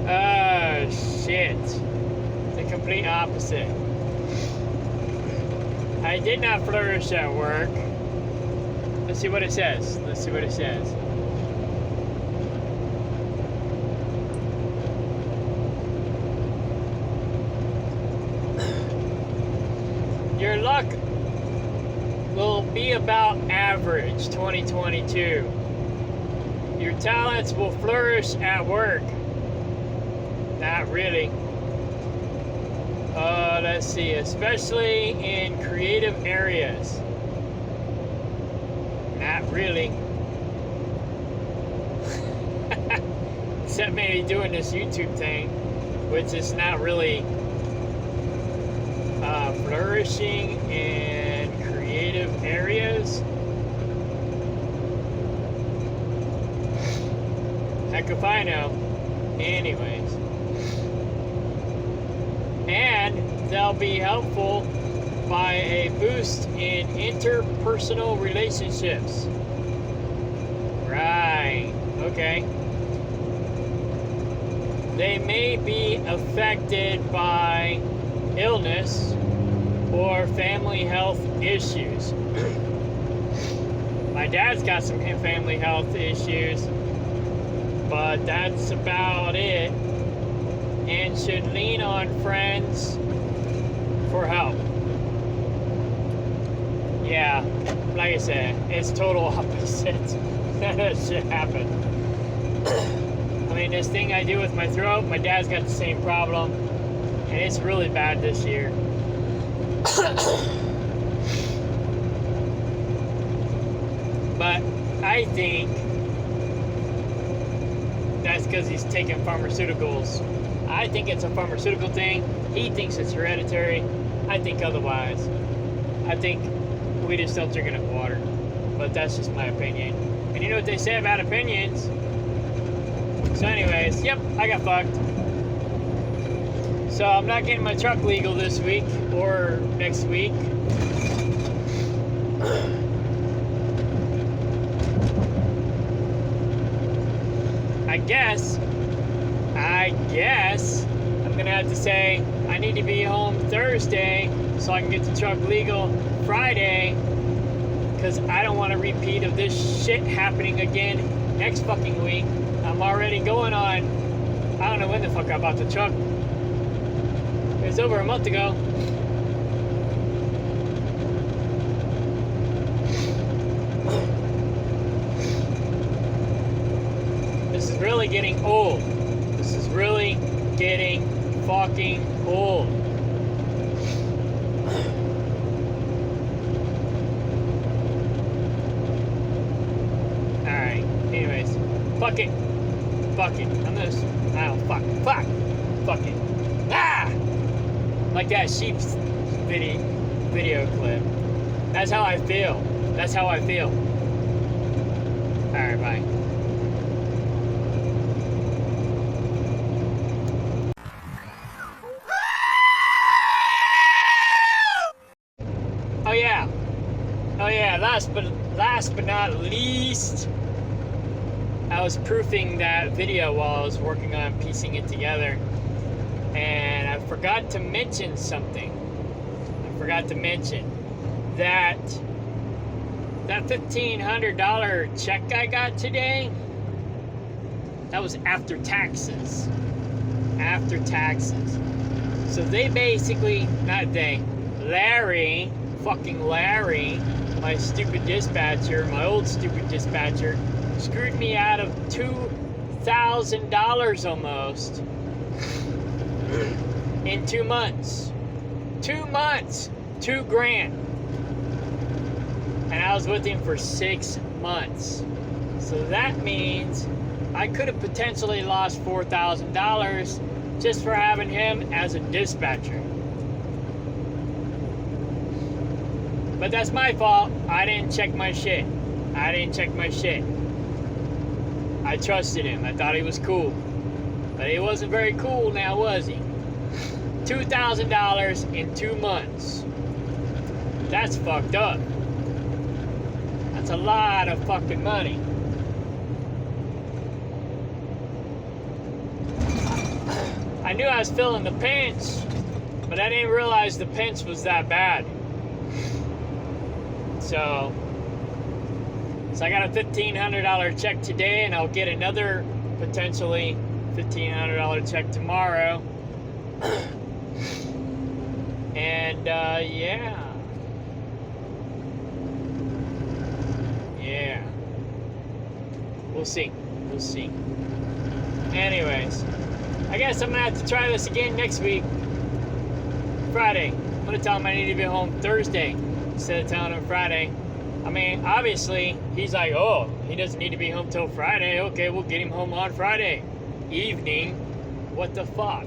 Oh shit. The complete opposite. I did not flourish at work. Let's see what it says. Let's see what it says. Your luck will be about average 2022. Your talents will flourish at work. Not really. Let's see, especially in creative areas. Not really. Except maybe doing this YouTube thing, which is not really flourishing in creative areas. Heck if I know. Anyways. And they'll be helpful by a boost in interpersonal relationships. Right. Okay. They may be affected by illness or family health issues. My dad's got some family health issues, but that's about it. And should lean on friends for help. Yeah, like I said, it's total opposite. That shit happened. I mean, this thing I do with my throat, my dad's got the same problem, and it's really bad this year. But I think that's because he's taking pharmaceuticals. I think it's a pharmaceutical thing. He thinks it's hereditary. I think otherwise. I think we just don't drink enough water. But that's just my opinion. And you know what they say about opinions? So anyways, yep, I got fucked. So I'm not getting my truck legal this week or next week. I guess I'm gonna have to say I need to be home Thursday so I can get the truck legal Friday, because I don't want a repeat of this shit happening again next fucking week. I'm already going on, I don't know when the fuck I bought the truck. It was over a month ago. This is really getting old. This is really getting fucking old. Alright, anyways. Fuck it. Fuck it. I'm gonna. Oh, fuck it. Ah! Like that sheep's video clip. That's how I feel. Alright, bye. Oh yeah, last but not least, I was proofing that video while I was working on piecing it together, and I forgot to mention something. I forgot to mention that $1,500 check I got today, that was after taxes. After taxes. So they basically, not they, Larry, my stupid dispatcher, my old stupid dispatcher, screwed me out of $2,000 almost in 2 months. 2 months, $2,000. And I was with him for 6 months. So that means I could have potentially lost $4,000 just for having him as a dispatcher. But that's my fault. I didn't check my shit. I trusted him. I thought he was cool. But he wasn't very cool now, was he? $2,000 in 2 months. That's fucked up. That's a lot of fucking money. I knew I was feeling the pinch, but I didn't realize the pinch was that bad. So I got a $1,500 check today, and I'll get another potentially $1,500 check tomorrow. And yeah. We'll see. We'll see. Anyways, I guess I'm gonna have to try this again next week. Friday. I'm gonna tell him I need to be home Thursday instead of telling him Friday. I mean, obviously, he's like, oh, he doesn't need to be home till Friday. Okay, we'll get him home on Friday evening. What the fuck?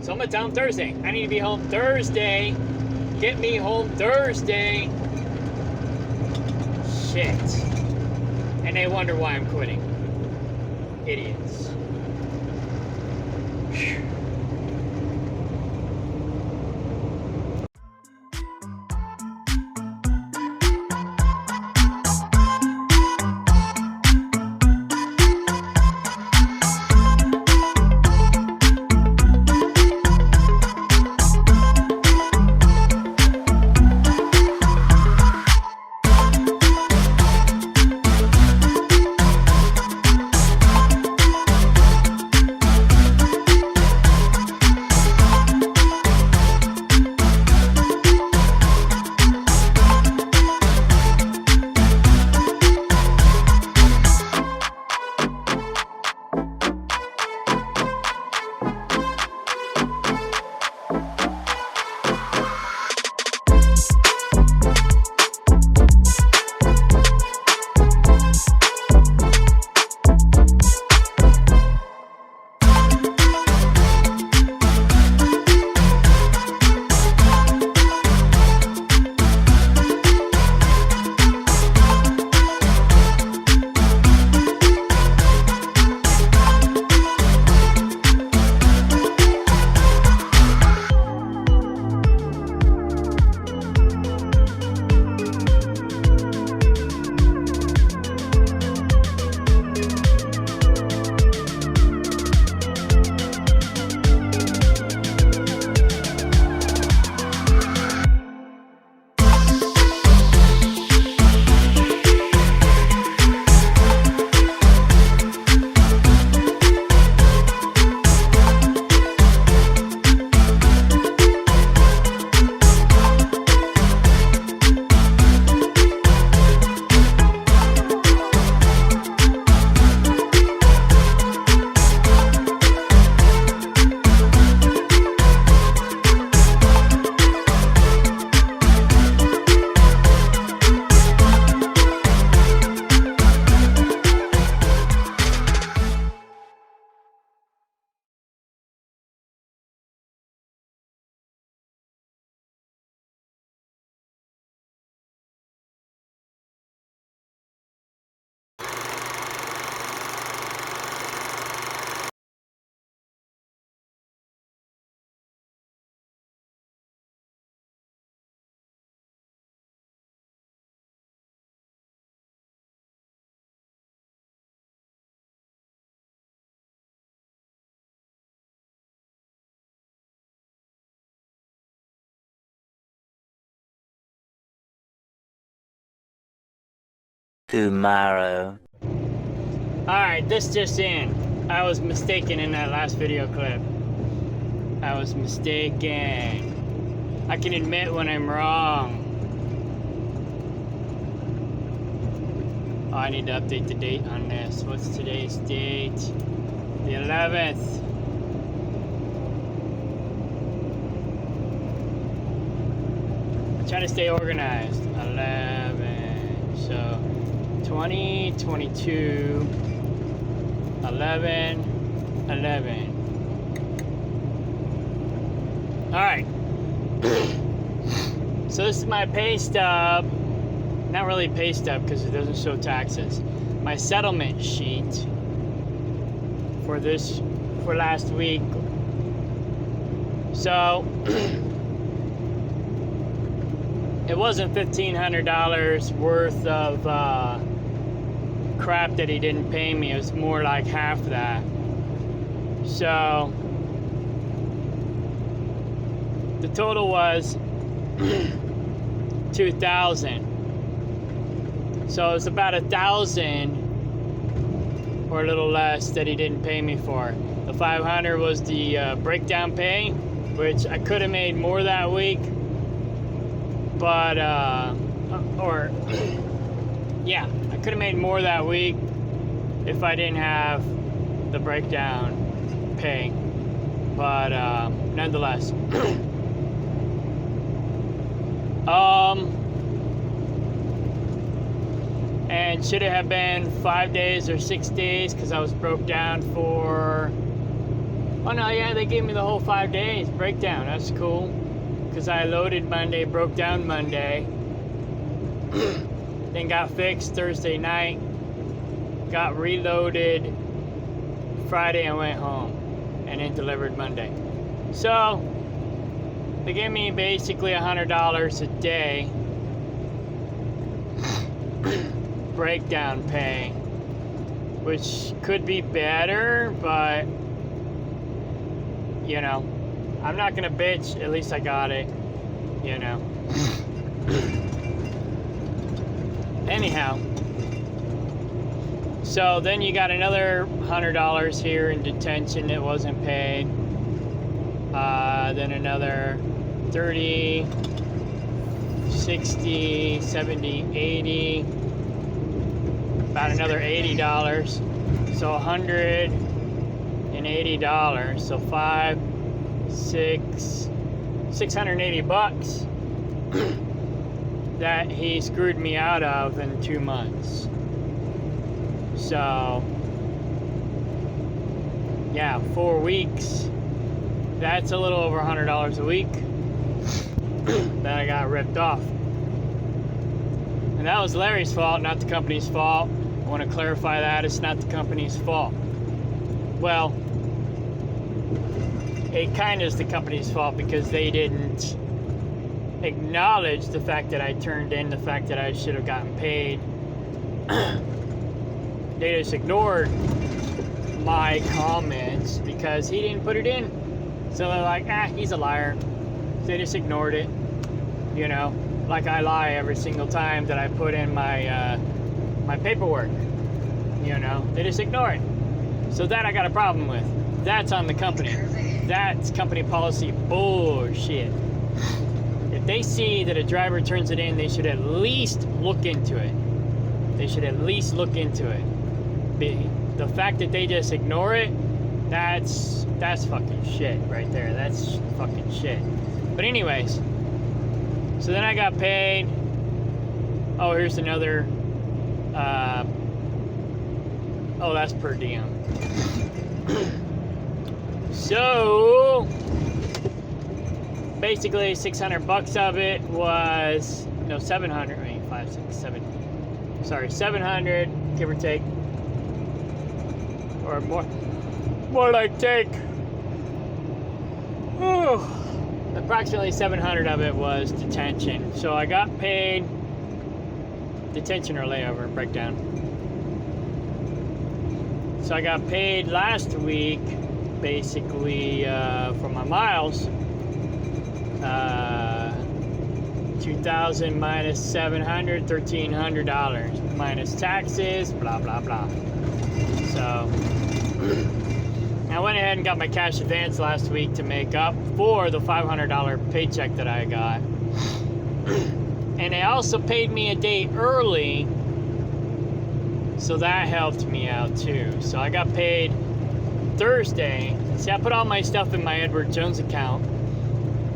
So I'm gonna tell him Thursday. I need to be home Thursday. Get me home Thursday. Shit. And they wonder why I'm quitting. Idiots. Whew. Tomorrow. Alright, this just in. I was mistaken in that last video clip. I was mistaken. I can admit when I'm wrong. Oh, I need to update the date on this. What's today's date? The 11th. I'm trying to stay organized. 11. So 2022 11 all right. So this is my pay stub. Not really pay stub because it doesn't show taxes. My settlement sheet for last week. So it wasn't $1,500 worth of crap that he didn't pay me. It was more like half that. So the total was $2,000. So it's about $1,000 or a little less that he didn't pay me for. The $500 was the breakdown pay, which I could have made more that week, but yeah, I could have made more that week, if I didn't have the breakdown pay. But nonetheless. And should it have been 5 days or 6 days because I was broke down for... Oh no, yeah, they gave me the whole 5 days breakdown. That's cool. Because I loaded Monday, broke down Monday. Then got fixed Thursday night. Got reloaded Friday and went home. And then delivered Monday. So, they gave me basically $100 a day breakdown pay, which could be better, but you know, I'm not gonna bitch. At least I got it, you know. Anyhow, so then you got another $100 here in detention that wasn't paid. Then another 30, 60, 70, 80, about another $80. So $180. So $680 that he screwed me out of in 2 months. So yeah, 4 weeks. That's a little over $100 a week that I got ripped off. And that was Larry's fault, not the company's fault. I want to clarify that. It's not the company's fault. Well, it kind of is the company's fault because they didn't acknowledge the fact that I turned in the fact that I should have gotten paid. They just ignored my comments because he didn't put it in. So they're like, he's a liar. So they just ignored it. You know, like I lie every single time that I put in my my paperwork. You know, they just ignore it. So that I got a problem with. That's on the company. That's company policy bullshit. If they see that a driver turns it in, they should at least look into it. They should at least look into it. The fact that they just ignore it, that's fucking shit right there. That's fucking shit. But anyways, so then I got paid. Oh, here's another. Oh, that's per diem. So basically, $600 of it was 700. I mean, 5, 6, 7. Sorry, 700, give or take, or more. More like take. Whew. Approximately 700 of it was detention. So I got paid detention or layover breakdown. So I got paid last week, basically for my miles. 2,000 minus 700, $1,300 minus taxes, blah blah blah. So I went ahead and got my cash advance last week to make up for the $500 paycheck that I got. And they also paid me a day early, so that helped me out too. So I got paid Thursday. See, I put all my stuff in my Edward Jones account,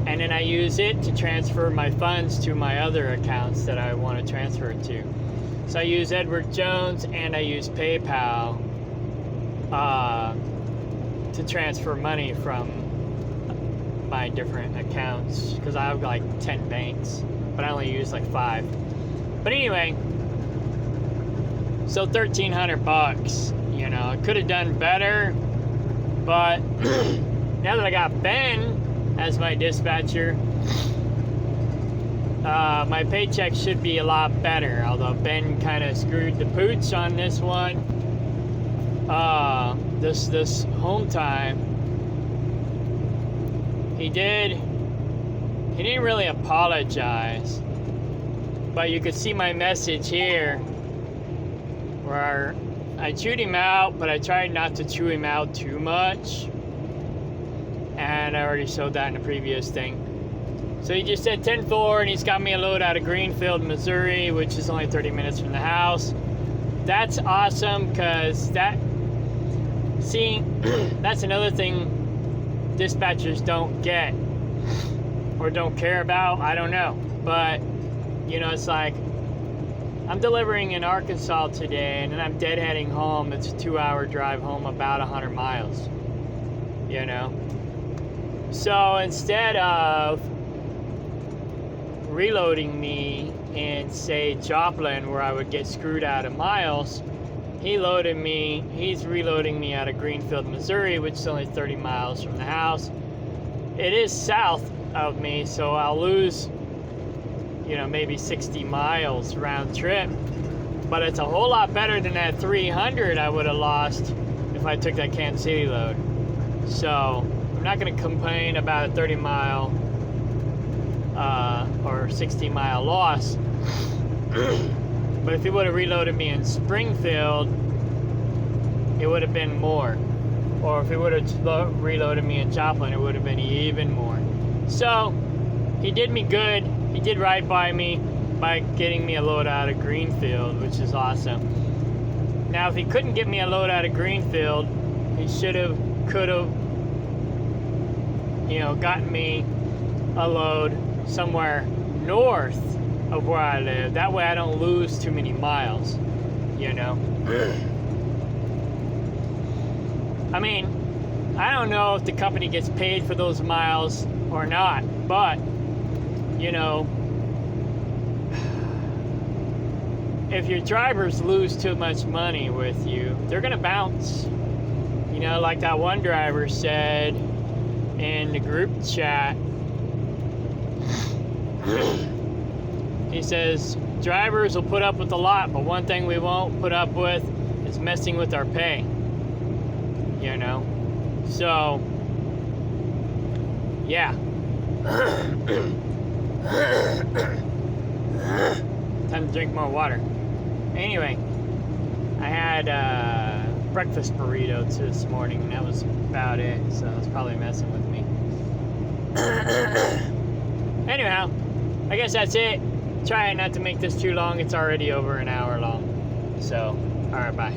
and then I use it to transfer my funds to my other accounts that I want to transfer it to. So I use Edward Jones and I use PayPal to transfer money from my different accounts, because I have like 10 banks, but I only use like 5. But anyway, so $1,300, you know, I could have done better, but now that I got Ben as my dispatcher, my paycheck should be a lot better, although Ben kind of screwed the pooch on this one. This home time, he didn't really apologize, but you could see my message here where I chewed him out, but I tried not to chew him out too much, and I already showed that in the previous thing. So he just said 10-4, and he's got me a load out of Greenfield, Missouri, which is only 30 minutes from the house. that's awesome because that's another thing dispatchers don't get or don't care about. I don't know, but you know, it's like I'm delivering in Arkansas today, and then I'm deadheading home. It's a 2-hour drive home, about 100 miles. You know, so instead of reloading me in, say, Joplin, where I would get screwed out of miles, he's reloading me out of Greenfield, Missouri, which is only 30 miles from the house. It is south of me, so I'll lose, you know, maybe 60 miles round trip, but it's a whole lot better than that 300 I would have lost if I took that Kansas City load. So I'm not going to complain about a 30-mile or 60-mile loss. But if he would have reloaded me in Springfield, it would have been more. Or if he would have reloaded me in Joplin, it would have been even more. So he did me good. He did right by me by getting me a load out of Greenfield, which is awesome. Now, if he couldn't get me a load out of Greenfield, he could have, you know, gotten me a load somewhere north of where I live. That way I don't lose too many miles, you know. I mean, I don't know if the company gets paid for those miles or not, but, you know, if your drivers lose too much money with you, they're gonna bounce. You know, like that one driver said in the group chat, he says, drivers will put up with a lot, but one thing we won't put up with is messing with our pay. You know? So, yeah. Time to drink more water. Anyway, I had breakfast burrito this morning, and that was about it, so it's probably messing with me. Anyhow, I guess that's it. Try not to make this too long. It's already over an hour long. So, alright, bye.